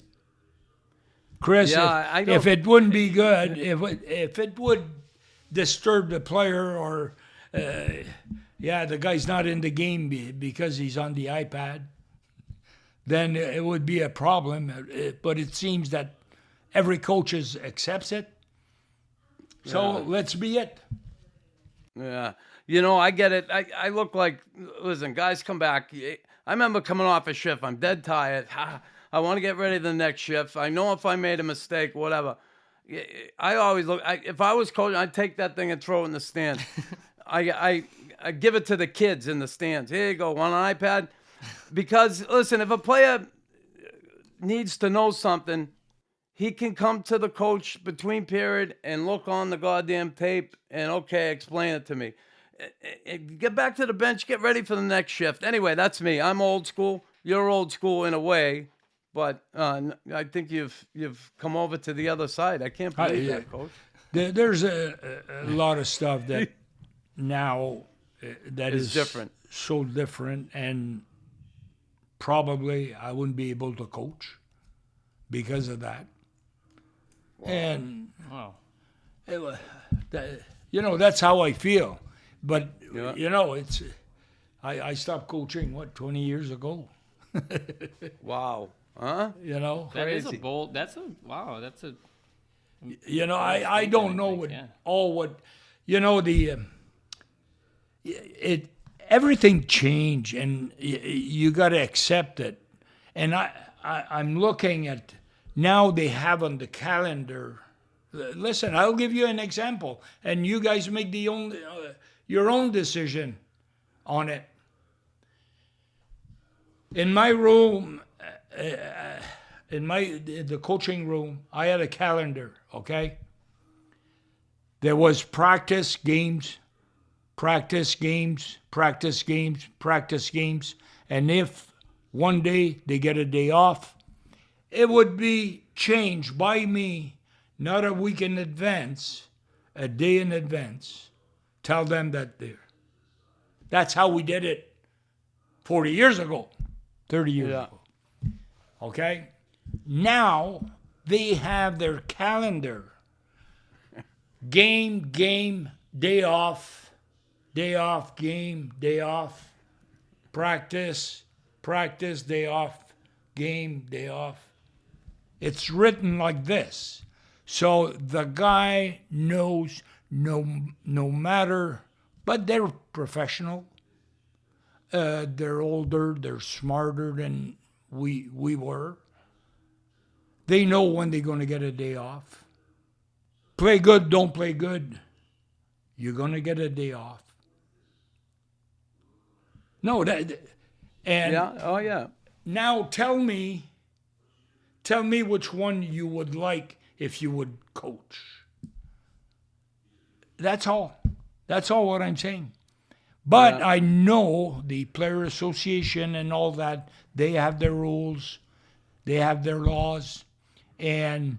Speaker 1: Chris,
Speaker 3: Yeah, I
Speaker 1: if
Speaker 3: don't-
Speaker 1: it wouldn't be good, if it would disturb the player or, the guy's not in the game because he's on the iPad, then it would be a problem. But it seems that every coach accepts it. So let's be it.
Speaker 3: Yeah. I get it. I look like, listen, guys come back. I remember coming off a shift. I'm dead tired. I want to get ready for the next shift. I know if I made a mistake, whatever. I always look, if I was coaching, I'd take that thing and throw it in the stands. I give it to the kids in the stands. Here you go, on an iPad. Because, listen, if a player needs to know something, he can come to the coach between period and look on the goddamn tape and, okay, explain it to me. Get back to the bench, get ready for the next shift. Anyway, that's me. I'm old school. You're old school in a way, but I think you've come over to the other side. I can't believe that, Coach.
Speaker 1: There's a lot of stuff that now that
Speaker 3: It's
Speaker 1: is
Speaker 3: different.
Speaker 1: so different, and probably I wouldn't be able to coach because of that. And
Speaker 5: Wow.
Speaker 1: that's how I feel. But
Speaker 3: Yeah.
Speaker 1: it's I stopped coaching 20 years ago.
Speaker 3: Wow. Huh?
Speaker 5: That is a
Speaker 3: Crazy.
Speaker 5: bold. That's a wow. That's a
Speaker 1: I don't know everything changed, and you got to accept it. And I'm looking at now they have on the calendar. Listen, I'll give you an example, and you guys make your own decision on it. In my room, in the coaching room, I had a calendar, okay? There was practice games, practice games, practice games, practice games. And if one day they get a day off, it would be changed by me, not a week in advance, a day in advance. Tell them that they're. That's how we did it 40 years ago, 30 years ago. Okay? Now they have their calendar. Game, day off, game, day off, practice, day off, game, day off. It's written like this. So the guy knows no matter, but they're professional. They're older, they're smarter than we were. They know when they're going to get a day off. Play good, don't play good. You're going to get a day off. No, and now tell me which one you would like if you would coach. That's all. That's all what I'm saying. But I know the Player Association and all that, they have their rules, they have their laws, and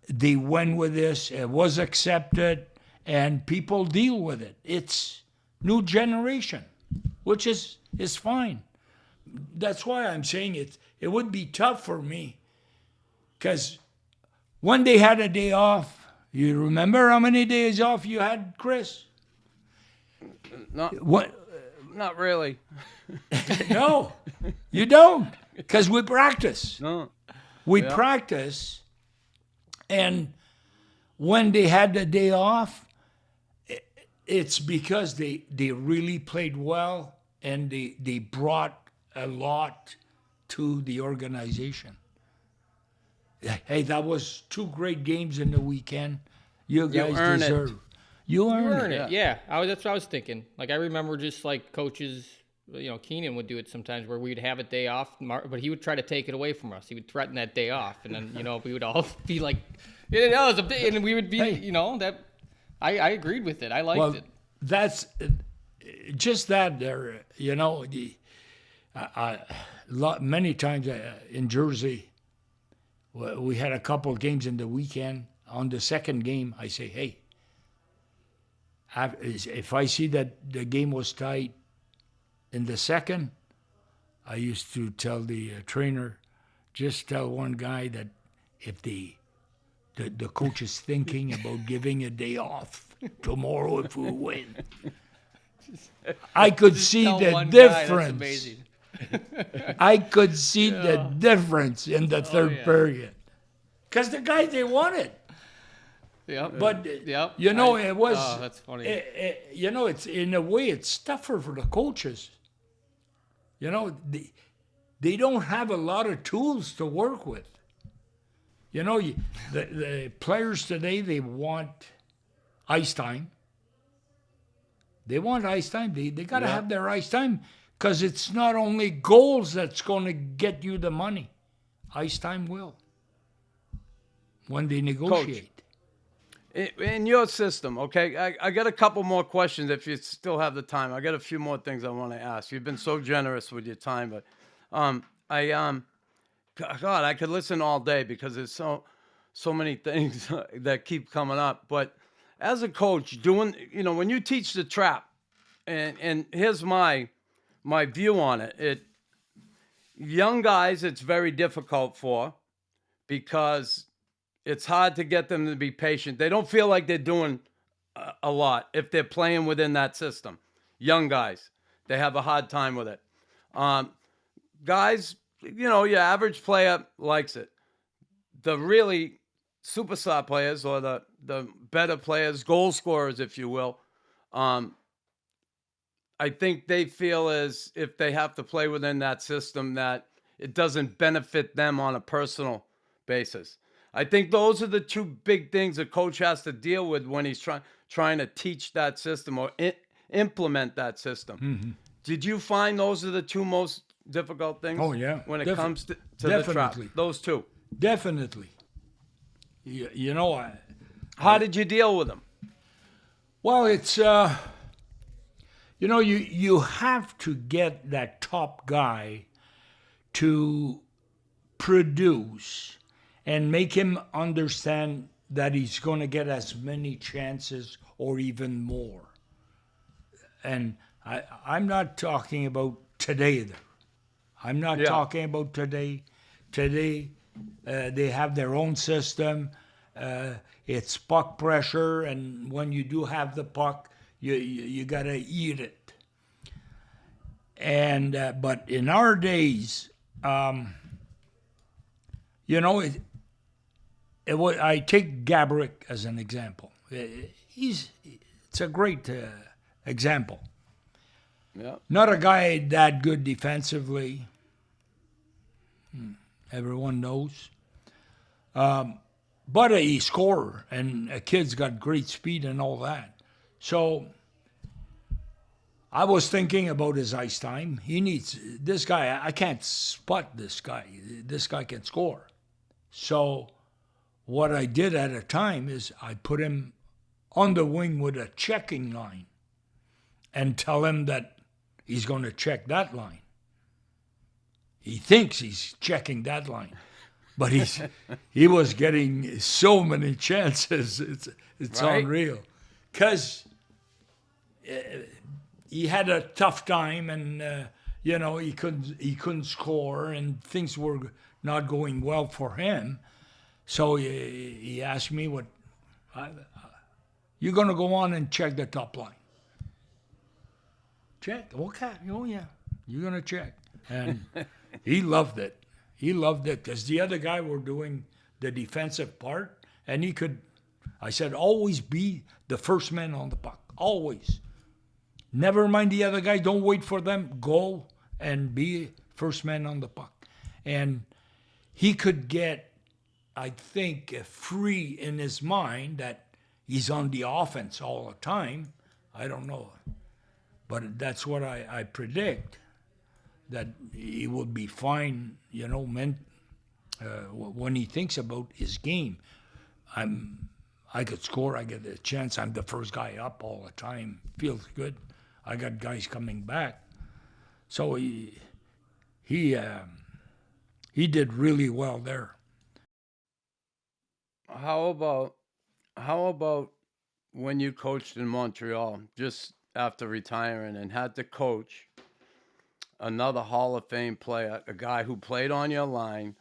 Speaker 1: they went with this, it was accepted, and people deal with it. It's new generation, which is fine. That's why I'm saying it would be tough for me, because when they had a day off, you remember how many days off you had, Chris?
Speaker 3: Not really.
Speaker 1: No, you don't, because we practice.
Speaker 3: No.
Speaker 1: We practice, and when they had the day off, it's because they really played well and they brought a lot to the organization. Hey, that was 2 great games in the weekend. You guys deserve it. You earn it.
Speaker 5: Yeah. That's what I was thinking. Like, I remember just like coaches, Keenan would do it sometimes where we'd have a day off, but he would try to take it away from us. He would threaten that day off. And then, we would all be like, it's a big, and we would be, that I agreed with it. I liked it.
Speaker 1: That's just that there, many times in Jersey, we had a couple of games in the weekend. On the second game, I say, hey, if I see that the game was tight in the second, I used to tell the trainer, just tell one guy that if the coach is thinking about giving a day off tomorrow if we win. I could see the difference. I could see the difference in the third period. Because the guys, they won it.
Speaker 5: Yeah,
Speaker 1: but
Speaker 5: it
Speaker 1: was.
Speaker 5: Oh, that's funny.
Speaker 1: It's in a way it's tougher for the coaches. They don't have a lot of tools to work with. The players today, they want ice time. They want ice time. They got to have their ice time, because it's not only goals that's going to get you the money. Ice time will when they negotiate.
Speaker 3: Coach. In your system, okay, I got a couple more questions if you still have the time. I got a few more things I want to ask. You've been so generous with your time, but God, I could listen all day because there's so many things that keep coming up. But as a coach, when you teach the trap, and here's my view on it. Young guys, it's very difficult for, because it's hard to get them to be patient. They don't feel like they're doing a lot if they're playing within that system. Young guys, they have a hard time with it. Guys, your average player likes it. The really superstar players, or the better players, goal scorers, if you will, I think they feel as if they have to play within that system, that it doesn't benefit them on a personal basis. I think those are the 2 big things a coach has to deal with when he's trying to teach that system or implement that system. Mm-hmm. Did you find those are the 2 most difficult things?
Speaker 1: Oh, yeah.
Speaker 3: When it comes to the trap? Those 2.
Speaker 1: Definitely. You know,
Speaker 3: How did you deal with him?
Speaker 1: well, it's you know, you have to get that top guy to produce and make him understand that he's going to get as many chances or even more. And I'm not talking about today either. I'm not
Speaker 3: Yeah.
Speaker 1: talking about today. Today, they have their own system. It's puck pressure, and when you do have the puck, you gotta eat it. And but in our days, you know, I take Gabrick as an example. It's a great example.
Speaker 3: Yeah.
Speaker 1: Not a guy that good defensively. Everyone knows. But a scorer, and a kid's got great speed and all that. So I was thinking about his ice time. He needs this guy. I can't spot this guy. This guy can score. So what I did at a time is I put him on the wing with a checking line and tell him that he's going to check that line. He thinks he's checking that line, but he was getting so many chances. It's
Speaker 3: Right.
Speaker 1: unreal, because he had a tough time, and you know, he couldn't score, and things were not going well for him. So he asked me, "What? You're going to go on and check the top line?" Check. Okay. Oh yeah. You're going to check. And he loved it. He loved it because the other guy were doing the defensive part, and he could. I said, always be the first man on the puck. Always. Never mind the other guy. Don't wait for them. Go and be first man on the puck. And he could get, I think, free in his mind that he's on the offense all the time. I don't know. But that's what I predict, that he will be fine, you know, when he thinks about his game. I could score, I get a chance, I'm the first guy up all the time, feels good. I got guys coming back. So he did really well there.
Speaker 3: How about when you coached in Montreal, just after retiring, and had to coach another Hall of Fame player, a guy who played on your line,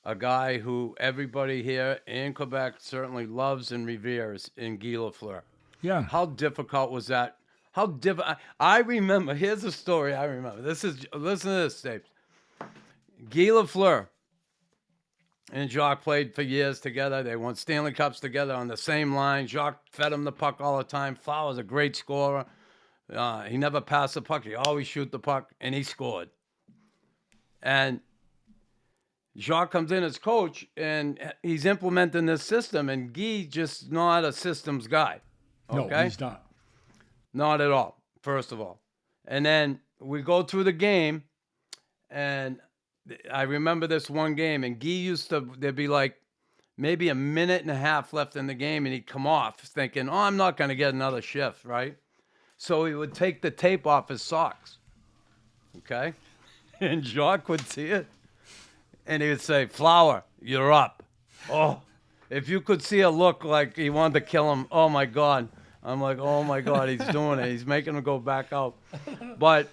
Speaker 3: a guy who everybody here in Quebec certainly loves and reveres, in Guy Lafleur?
Speaker 1: Yeah.
Speaker 3: How difficult was that? I remember, here's a story I remember. Listen to this, Dave. Guy Lafleur and Jacques played for years together. They won Stanley Cups together on the same line. Jacques fed him the puck all the time. Flower was a great scorer. He never passed the puck. He always shoot the puck, and he scored. And Jacques comes in as coach, and he's implementing this system, and Guy just not a systems guy. Okay?
Speaker 1: No, he's not.
Speaker 3: Not at all, first of all. And then we go through the game, and I remember this one game, and Guy there'd be like maybe a minute and a half left in the game, and he'd come off thinking, oh, I'm not going to get another shift, right? So he would take the tape off his socks, okay? And Jacques would see it, and he would say, Flower, you're up. Oh, if you could see a look like he wanted to kill him, oh, my God. I'm like, oh, my God, he's doing it. He's making him go back out. But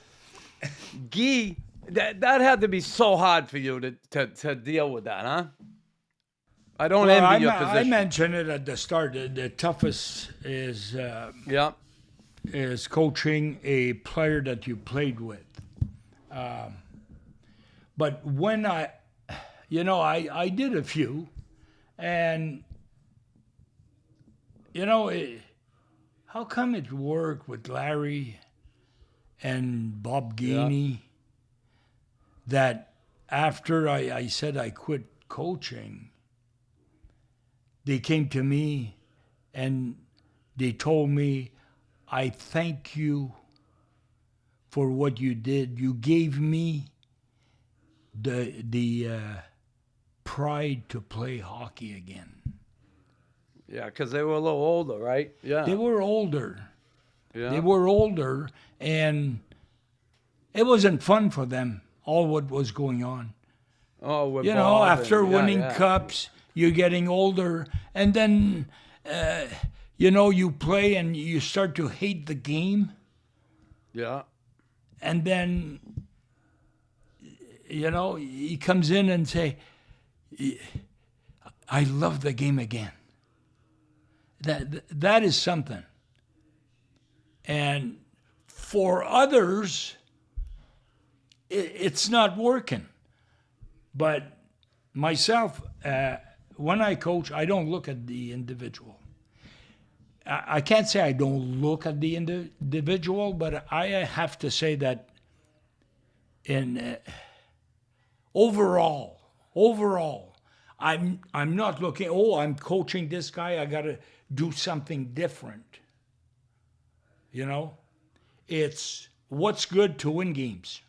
Speaker 3: Guy, that had to be so hard for you to deal with that, huh? I don't envy your position.
Speaker 1: I mentioned it at the start. The toughest is
Speaker 3: Yeah.
Speaker 1: is coaching a player that you played with. But when I did a few, and how come it worked with Larry and Bob Gainey, that after I said I quit coaching, they came to me and they told me, I thank you for what you did. You gave me the tried to play hockey again.
Speaker 3: Yeah, because they were a little older, right? Yeah.
Speaker 1: They were older.
Speaker 3: Yeah.
Speaker 1: They were older, and it wasn't fun for them, all what was going on.
Speaker 3: Oh, with
Speaker 1: You know,
Speaker 3: Bob
Speaker 1: after
Speaker 3: and-
Speaker 1: winning
Speaker 3: yeah.
Speaker 1: cups, you're getting older, and then, you know, you play and you start to hate the game,
Speaker 3: Yeah.
Speaker 1: and then, you know, he comes in and say, I love the game again. That is something. And for others, it's not working. But myself, when I coach, I don't look at the individual. I can't say I don't look at the individual, but I have to say that in overall, I'm not looking, I'm coaching this guy, I got to do something different. You know? It's what's good to win games.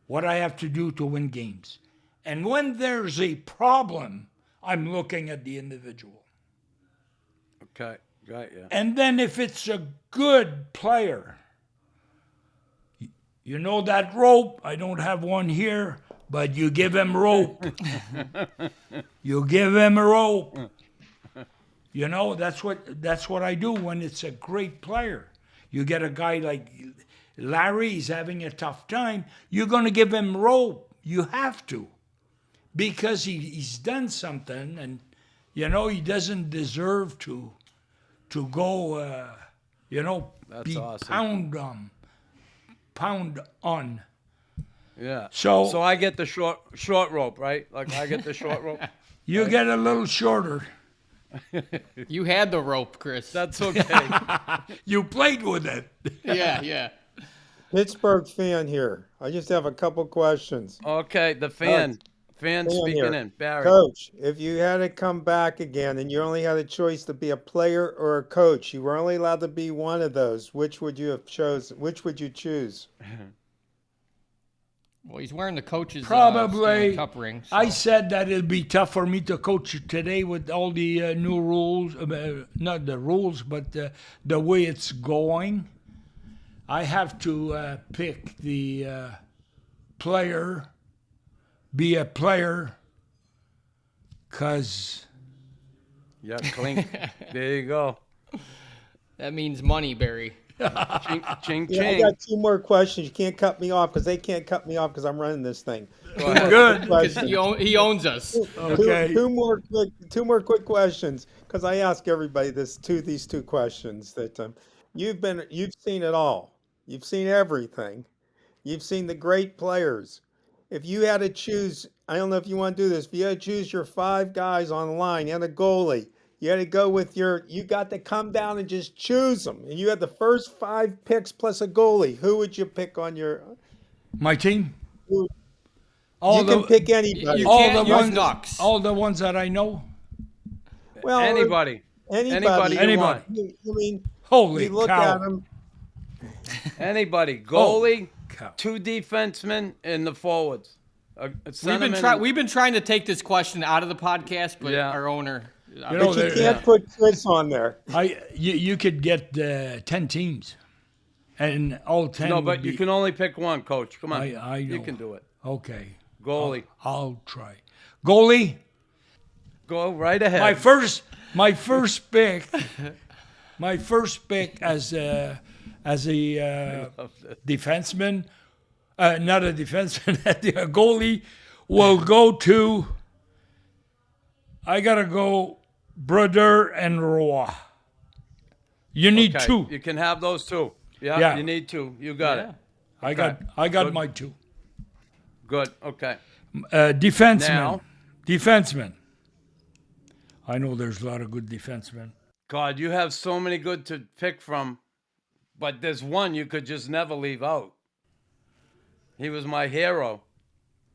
Speaker 1: What I have to do to win games. And when there's a problem, I'm looking at the individual.
Speaker 3: Okay. Right. Yeah.
Speaker 1: And then if it's a good player, you know that rope, I don't have one here, but you give him rope. You give him a rope. You know, that's what I do when it's a great player. You get a guy like Larry, he's having a tough time, you're going to give him rope. You have to. Because he's done something, and, you know, he doesn't deserve to go, you know,
Speaker 3: That's
Speaker 1: be
Speaker 3: awesome.
Speaker 1: pound on.
Speaker 3: Yeah.
Speaker 1: So
Speaker 3: I get the short rope, right? Like I get the short rope.
Speaker 1: you get a little shorter.
Speaker 5: You had the rope, Chris.
Speaker 3: That's okay.
Speaker 1: You played with it.
Speaker 5: yeah.
Speaker 6: Pittsburgh fan here. I just have a couple questions.
Speaker 3: Okay. The fan
Speaker 6: Fan
Speaker 3: speaking
Speaker 6: here.
Speaker 3: in. Barry.
Speaker 6: Coach, if you had to come back again and you only had a choice to be a player or a coach, you were only allowed to be one of those. Which would you have chosen? Which would you choose?
Speaker 5: Well, he's wearing the coach's
Speaker 1: Probably.
Speaker 5: Stanley Cup ring. So.
Speaker 1: I said that it'd be tough for me to coach today with all the new rules, not the rules, but the way it's going. I have to pick the player, be a player, because
Speaker 3: Yeah. Clink. There you go.
Speaker 5: That means money, Barry.
Speaker 3: Ching, ching,
Speaker 6: Yeah, I
Speaker 3: ching.
Speaker 6: got two more questions. You can't cut me off because they can't cut me off because I'm running this thing.
Speaker 3: Go ahead.
Speaker 1: good.
Speaker 5: Because
Speaker 6: Questions.
Speaker 5: he owns us.
Speaker 1: Okay.
Speaker 6: Two more quick questions because I ask everybody these two questions that you've seen it all. You've seen everything. You've seen the great players. If you had to choose, I don't know if you want to do this. If you had to choose your 5 guys on the line and a goalie, you had to go with you got to come down and just choose them. And you had the first 5 picks plus a goalie. Who would you pick on your?
Speaker 1: My team.
Speaker 6: You
Speaker 1: All
Speaker 6: can pick anybody.
Speaker 5: You
Speaker 1: all
Speaker 5: can't
Speaker 1: the
Speaker 5: use
Speaker 1: ones,
Speaker 5: Ducks.
Speaker 1: all the ones that I know.
Speaker 6: Well,
Speaker 3: Anybody.
Speaker 6: Anybody.
Speaker 3: you want.
Speaker 6: I mean,
Speaker 1: Holy
Speaker 6: you look
Speaker 1: cow!
Speaker 6: at them.
Speaker 3: Anybody. Goalie,
Speaker 1: cow.
Speaker 3: 2 defensemen, and the forwards.
Speaker 5: We've been trying to take this question out of the podcast, but
Speaker 3: Yeah.
Speaker 5: our owner.
Speaker 1: You know,
Speaker 6: But you
Speaker 1: there-
Speaker 6: can't put Chris on there.
Speaker 1: You could get 10 teams, and all 10.
Speaker 3: No,
Speaker 1: would
Speaker 3: but you
Speaker 1: be-
Speaker 3: can only pick one, Coach. Come on.
Speaker 1: I
Speaker 3: You
Speaker 1: know.
Speaker 3: can do it.
Speaker 1: Okay,
Speaker 3: Goalie.
Speaker 1: I'll try. Goalie.
Speaker 3: Go right ahead.
Speaker 1: My first pick. My first pick as a defenseman, not a defenseman, a goalie, will go to. I gotta go, Brodeur and Roy. You need
Speaker 3: Okay,
Speaker 1: 2.
Speaker 3: You can have those 2. Yeah,
Speaker 1: Yeah.
Speaker 3: you need 2. You got it.
Speaker 1: I got
Speaker 3: Good.
Speaker 1: my 2.
Speaker 3: Good. Okay.
Speaker 1: Defenseman.
Speaker 3: Now-
Speaker 1: Defenseman. I know there's a lot of good defensemen.
Speaker 3: God, you have so many good to pick from, but there's one you could just never leave out. He was my hero.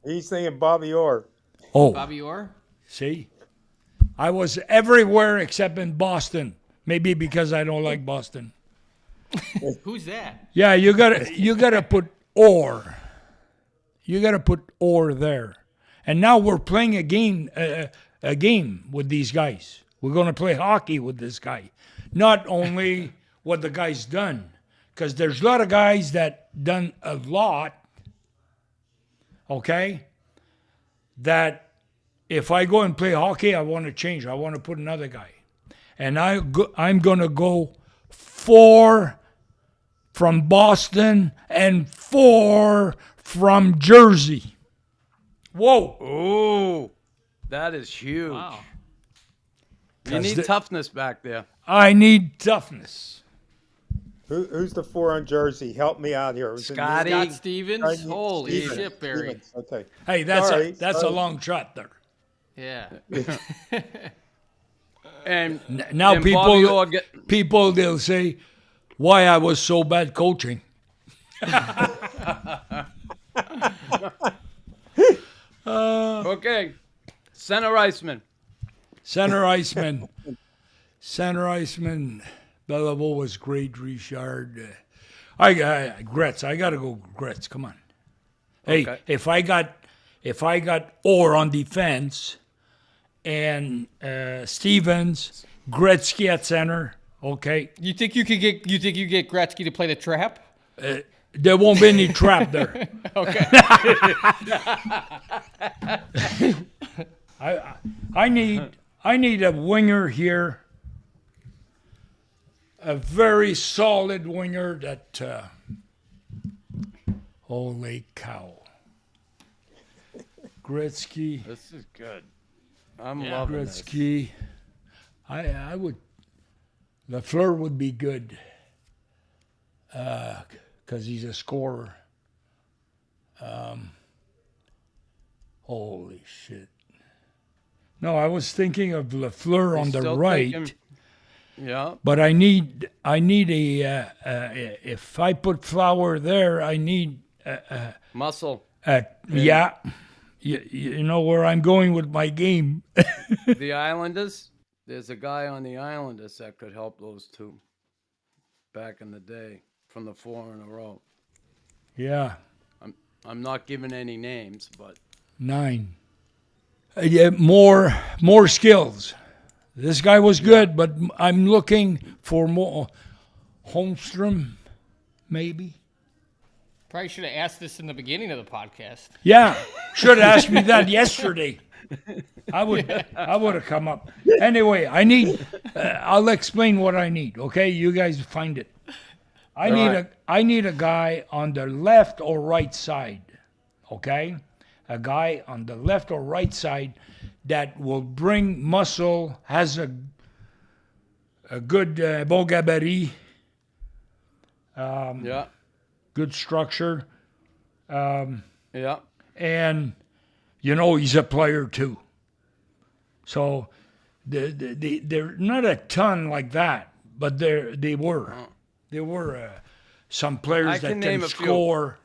Speaker 6: He's thinking Bobby Orr.
Speaker 1: Oh,
Speaker 5: Bobby Orr?
Speaker 1: see? I was everywhere except in Boston. Maybe because I don't like Boston.
Speaker 5: Who's that?
Speaker 1: Yeah, you gotta put Orr. You gotta put Orr there. And now we're playing a game with these guys. We're going to play hockey with this guy. Not only what the guy's done, because there's a lot of guys that done a lot, okay, that if I go and play hockey, I want to change. I want to put another guy. And I'm going to go 4 from Boston and 4 from Jersey. Whoa.
Speaker 3: Ooh, that is huge.
Speaker 5: Wow.
Speaker 3: You need toughness back there.
Speaker 1: I need toughness.
Speaker 6: Who's the 4 on Jersey? Help me out here. Was it
Speaker 3: Scotty.
Speaker 5: Scott Stevens.
Speaker 6: Scotty
Speaker 5: Holy
Speaker 6: Stevens.
Speaker 5: shit, Barry.
Speaker 6: Stevens, okay.
Speaker 1: Hey, that's
Speaker 6: Sorry,
Speaker 1: a
Speaker 6: sorry.
Speaker 1: long shot there.
Speaker 5: Yeah.
Speaker 3: And
Speaker 1: Now
Speaker 3: and Bobby Orr
Speaker 1: people they'll say why I was so bad coaching.
Speaker 3: okay, center iceman.
Speaker 1: Center iceman. Belleville was great. Richard. Gretz. I gotta go Gretz. Come on. Hey,
Speaker 3: Okay.
Speaker 1: if I got Orr on defense and Stevens, Gretzky at center. Okay,
Speaker 5: You think you get Gretzky to play the trap?
Speaker 1: there won't be any trap there.
Speaker 5: Okay.
Speaker 1: I need a winger here, a very solid winger that. Holy cow! Gretzky,
Speaker 3: This is good. I'm
Speaker 5: Yeah.
Speaker 3: loving this.
Speaker 1: Gretzky. I would. Lafleur would be good, because he's a scorer. Holy shit! No, I was thinking of Lafleur on the
Speaker 3: Still
Speaker 1: right.
Speaker 3: thinking- Yeah.
Speaker 1: But I need a if I put Flower there, I need
Speaker 3: Muscle.
Speaker 1: yeah. You know where I'm going with my game.
Speaker 3: The Islanders. There's a guy on the Islanders that could help those two back in the day from the 4 in a row.
Speaker 1: Yeah,
Speaker 3: I'm not giving any names, but
Speaker 1: 9. Yeah, more skills. This guy was good, but I'm looking for more. Holmstrom, maybe.
Speaker 5: Probably should have asked this in the beginning of the podcast.
Speaker 1: Yeah, should have asked me that yesterday. I would have come up. Anyway, I need. I'll explain what I need. Okay, you guys find it. I need a guy on the left or right side. Okay, a guy on the left or right side that will bring muscle, has a good bon gabarit,
Speaker 3: yeah.
Speaker 1: good structure,
Speaker 3: Yeah.
Speaker 1: and he's a player too. So they're not a ton like that, but they were some players
Speaker 3: I
Speaker 1: that
Speaker 3: can
Speaker 1: can
Speaker 3: name a few.
Speaker 1: score.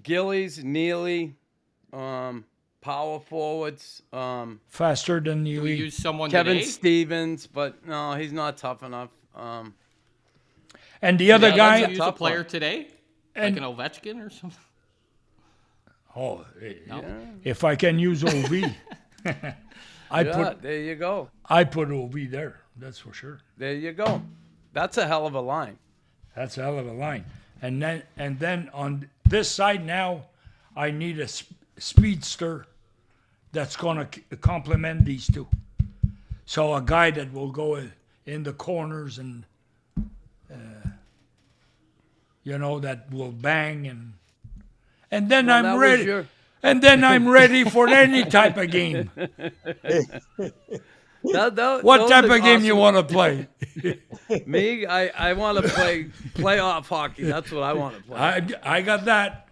Speaker 3: Gillies, Neely, power forwards,
Speaker 1: Faster than
Speaker 5: We
Speaker 1: you.
Speaker 5: use someone
Speaker 3: Kevin
Speaker 5: today.
Speaker 3: Stevens, but no, he's not tough enough.
Speaker 1: And the other
Speaker 5: Yeah,
Speaker 1: guy.
Speaker 5: let's use a
Speaker 3: Tough
Speaker 5: player
Speaker 3: one.
Speaker 5: today,
Speaker 1: And-
Speaker 5: like an Ovechkin or something.
Speaker 1: Oh, if I can use OV,
Speaker 3: There you go.
Speaker 1: I put OV there. That's for sure.
Speaker 3: There you go. That's a hell of a line.
Speaker 1: That's a hell of a line. And then on this side now, I need a speedster that's going to complement these two. So a guy that will go in the corners and that will bang and then
Speaker 3: Well, that
Speaker 1: I'm
Speaker 3: was
Speaker 1: ready.
Speaker 3: your-
Speaker 1: And then I'm ready for any type of game. What
Speaker 3: Those
Speaker 1: type
Speaker 3: are
Speaker 1: of game you
Speaker 3: awesome.
Speaker 1: want to play?
Speaker 3: Me, I want to play playoff hockey. That's what I want to play.
Speaker 1: I got that.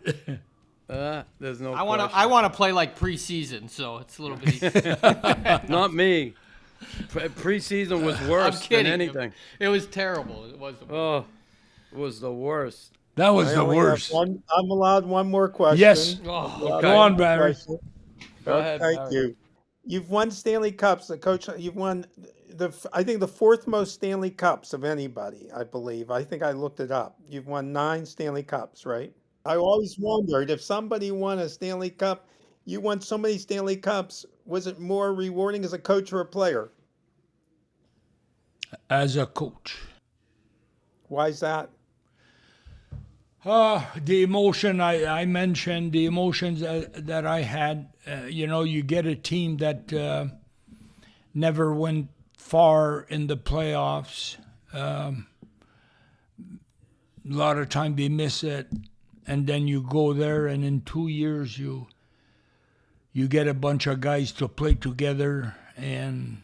Speaker 3: There's no.
Speaker 5: I want to play like preseason, so it's a little bit easier.
Speaker 3: Not me. Preseason was
Speaker 5: I'm
Speaker 3: worse than
Speaker 5: kidding.
Speaker 3: anything.
Speaker 5: It was terrible. It was.
Speaker 3: Oh, it was the worst.
Speaker 1: That was
Speaker 6: I
Speaker 1: the
Speaker 6: only have
Speaker 1: worst.
Speaker 6: I'm allowed one more question.
Speaker 1: Yes.
Speaker 5: Oh,
Speaker 1: Go on, Barry.
Speaker 6: Question.
Speaker 3: Go ahead,
Speaker 6: Thank
Speaker 3: Barry.
Speaker 6: you. You've won Stanley Cups. Coach, you've won I think the 4th most Stanley Cups of anybody, I believe. I think I looked it up. You've won 9 Stanley Cups, right? I always wondered if somebody won a Stanley Cup You won so many Stanley Cups. Was it more rewarding as a coach or a player?
Speaker 1: As a coach.
Speaker 6: Why is that?
Speaker 1: The emotion I mentioned, the emotions that I had, you get a team that never went far in the playoffs. A lot of time they miss it, and then you go there, and in 2 years you get a bunch of guys to play together, and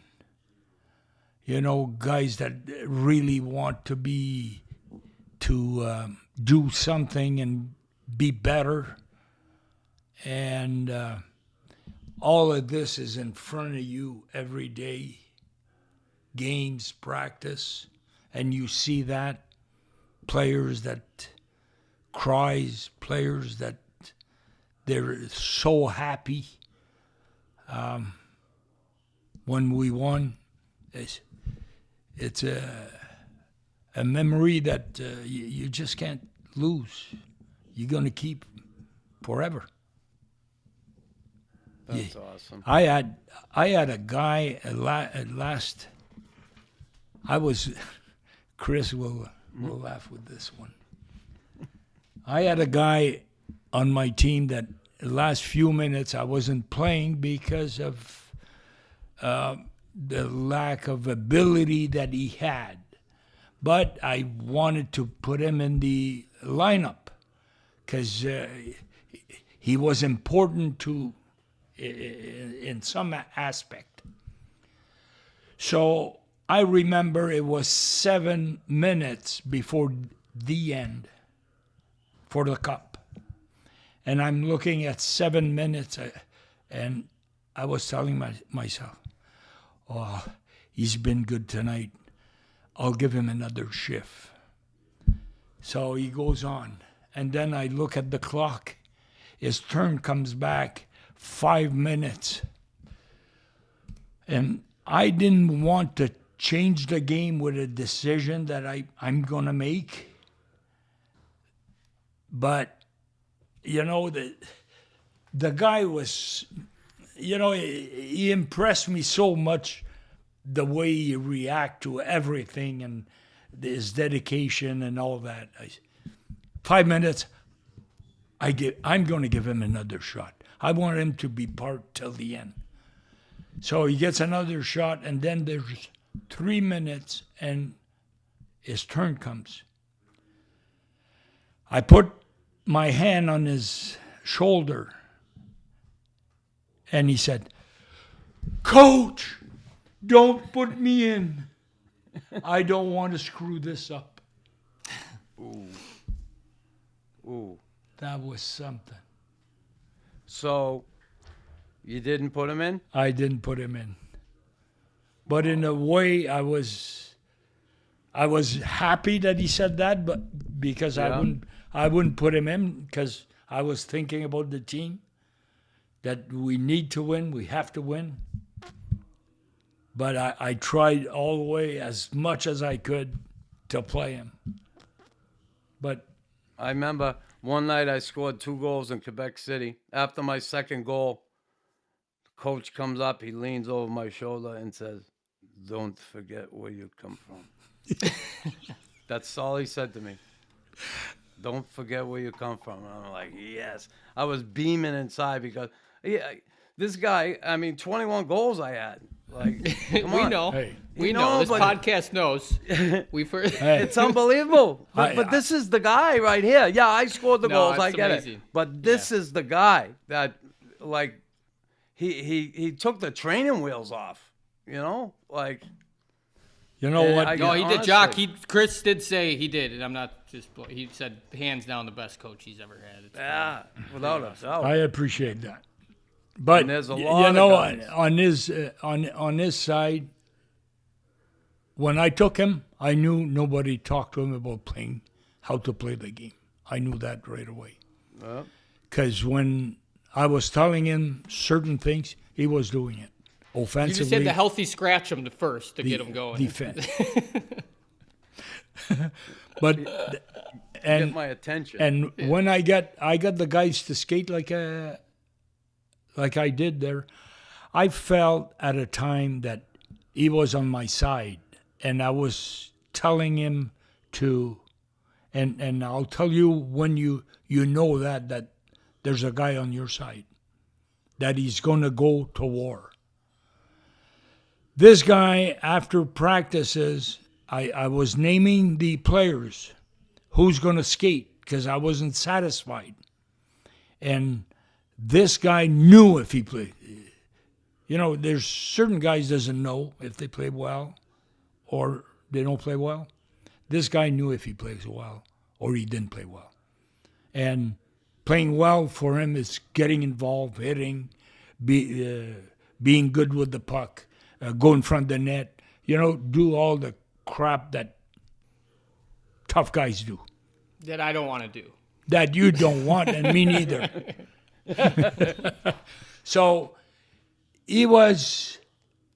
Speaker 1: guys that really want to do something and be better, and all of this is in front of you every day. Games, practice, and you see that players that cries, players that they're so happy. When we won, it's a memory that you just can't lose. You're going to keep forever.
Speaker 3: That's awesome.
Speaker 1: I had a guy at last. Chris will laugh with this one. I had a guy on my team that the last few minutes I wasn't playing because of the lack of ability that he had. But I wanted to put him in the lineup because he was important in some aspect. So I remember it was 7 minutes before the end for the cup. And I'm looking at 7 minutes, and I was telling myself, oh, he's been good tonight. I'll give him another shift. So he goes on. And then I look at the clock. His turn comes back 5 minutes. And I didn't want to change the game with a decision that I'm going to make. But, the guy was, he impressed me so much, the way he react to everything and his dedication and all that. 5 minutes, I'm going to give him another shot. I want him to be part till the end. So he gets another shot, and then there's 3 minutes, and his turn comes. I put my hand on his shoulder, and he said, "Coach, don't put me in. I don't want to screw this up."
Speaker 3: Ooh.
Speaker 1: That was something.
Speaker 3: So, you didn't put him in?
Speaker 1: I didn't put him in. But in a way, I was happy that he said that, but because I wouldn't put him in because I was thinking about the team, that we need to win, we have to win. But I tried all the way as much as I could to play him. But
Speaker 3: I remember one night I scored 2 goals in Quebec City. After my second goal, the coach comes up, he leans over my shoulder and says, "Don't forget where you come from." That's all he said to me. Don't forget where you come from. And I'm like, yes. I was beaming inside because this guy, 21 goals I had. Like, come
Speaker 5: We
Speaker 3: on.
Speaker 5: know.
Speaker 1: Hey.
Speaker 5: We know. This
Speaker 3: but-
Speaker 5: podcast knows. We've heard.
Speaker 1: hey,
Speaker 3: It's unbelievable. But this is the guy right here. Yeah, I scored the
Speaker 5: No,
Speaker 3: goals.
Speaker 5: it's
Speaker 3: I get
Speaker 5: amazing.
Speaker 3: it. But this is the guy that, like, he took the training wheels off. Like.
Speaker 1: you know
Speaker 3: Yeah,
Speaker 1: what?
Speaker 5: No, he did.
Speaker 3: Honestly.
Speaker 5: Jock, Chris did say he did, and I'm not just. He said hands down the best coach he's ever had. It's
Speaker 3: Yeah, without a doubt.
Speaker 1: I appreciate that. But
Speaker 3: And there's a lot of guys.
Speaker 1: on his side, when I took him, I knew nobody talked to him about how to play the game. I knew that right away.
Speaker 3: Yep.
Speaker 1: Because when I was telling him certain things, he was doing it.
Speaker 5: You
Speaker 1: Offensively,
Speaker 5: just had to healthy scratch him first to get him going.
Speaker 1: defense. But
Speaker 3: Get my attention.
Speaker 1: and when I got the guys to skate like like I did there, I felt at a time that he was on my side, and I was telling him to, and I'll tell you when you know that there's a guy on your side, that he's going to go to war. This guy, after practices, I was naming the players who's going to skate because I wasn't satisfied. And this guy knew if he played. You know, there's certain guys doesn't know if they play well or they don't play well. This guy knew if he plays well or he didn't play well. And playing well for him is getting involved, hitting, being good with the puck, go in front of the net, do all the crap that tough guys do.
Speaker 5: That I don't want to do.
Speaker 1: That you don't want, and me neither. So he was,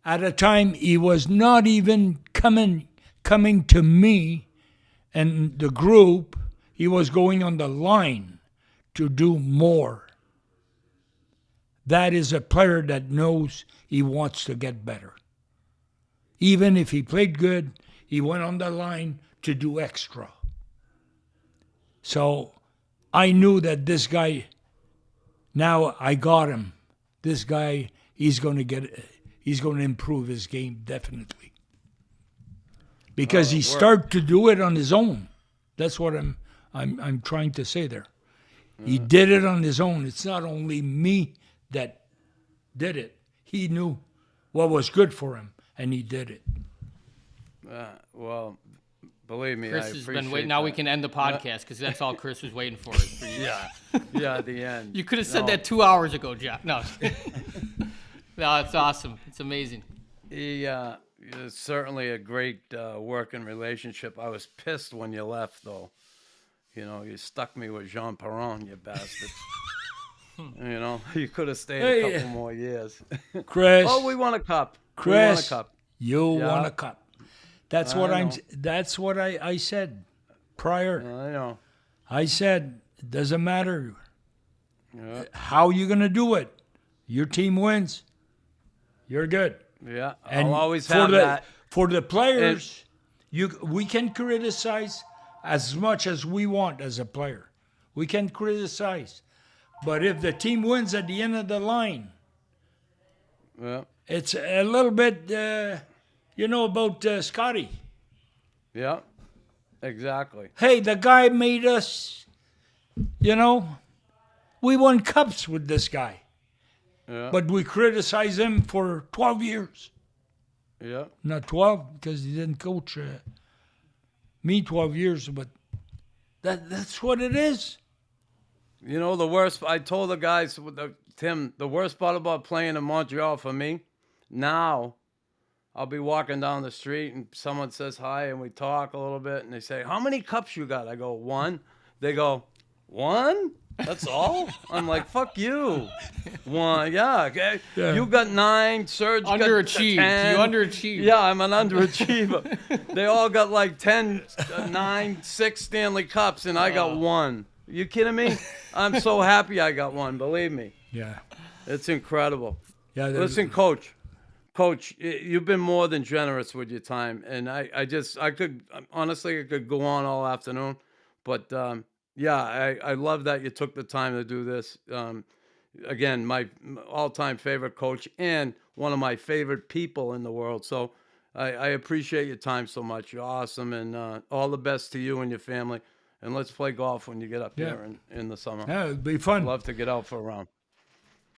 Speaker 1: at a time, he was not even coming to me and the group. He was going on the line to do more. That is a player that knows he wants to get better. Even if he played good, he went on the line to do extra. So I knew that this guy, now I got him. This guy, he's going to improve his game definitely. Because he started to do it on his own. That's what I'm trying to say there. He did it on his own. It's not only me that did it. He knew what was good for him, and he did it.
Speaker 3: Well, believe me,
Speaker 5: Chris
Speaker 3: I
Speaker 5: has
Speaker 3: appreciate
Speaker 5: been waiting. Now we
Speaker 3: that.
Speaker 5: can end the podcast because that's all Chris was waiting for.
Speaker 3: Yeah, at the end.
Speaker 5: You could have said
Speaker 3: No.
Speaker 5: that 2 hours ago, Jack. No. No, it's awesome. It's amazing.
Speaker 3: He is certainly a great working relationship. I was pissed when you left, though. You stuck me with Jean Perron, you bastard. You could have stayed a couple more years.
Speaker 1: Chris.
Speaker 3: Oh, we won a cup.
Speaker 1: Chris,
Speaker 3: we won a cup.
Speaker 1: you
Speaker 3: Yeah.
Speaker 1: won a cup. That's what
Speaker 3: I know.
Speaker 1: That's what I said prior.
Speaker 3: I know.
Speaker 1: I said it doesn't matter
Speaker 3: Yeah.
Speaker 1: how you're gonna do it. Your team wins. You're good.
Speaker 3: Yeah.
Speaker 1: And
Speaker 3: I'll always
Speaker 1: for
Speaker 3: have that.
Speaker 1: For the players, we can criticize as much as we want as a player. We can criticize, but if the team wins at the end of the line,
Speaker 3: Yeah.
Speaker 1: it's a little bit. About Scotty.
Speaker 3: Yeah. Exactly.
Speaker 1: Hey, the guy made us, we won cups with this guy.
Speaker 3: Yeah.
Speaker 1: But we criticize him for 12 years.
Speaker 3: Yeah.
Speaker 1: Not 12, because he didn't coach me 12 years, but that's what it is.
Speaker 3: The worst, I told the guys, Tim, the worst part about playing in Montreal for me, now I'll be walking down the street and someone says hi and we talk a little bit and they say, how many cups you got? I go, 1. They go, 1? That's all? I'm like, fuck you. 1, yeah, okay.
Speaker 1: Yeah.
Speaker 3: You got 9, Serge got
Speaker 5: Underachieved.
Speaker 3: 10.
Speaker 5: You underachieved.
Speaker 3: Yeah, I'm an underachiever. They all got like 10, 9, 6 Stanley Cups and I got 1. You kidding me? I'm so happy I got 1, believe me.
Speaker 1: Yeah.
Speaker 3: It's incredible.
Speaker 1: Yeah.
Speaker 3: Listen, Coach, you've been more than generous with your time, and I could honestly go on all afternoon, but I love that you took the time to do this. Again, my all-time favorite coach and one of my favorite people in the world. So I appreciate your time so much. You're awesome, and all the best to you and your family. And let's play golf when you get up here in the summer.
Speaker 1: Yeah, it'd be fun.
Speaker 3: Love to get out for a round.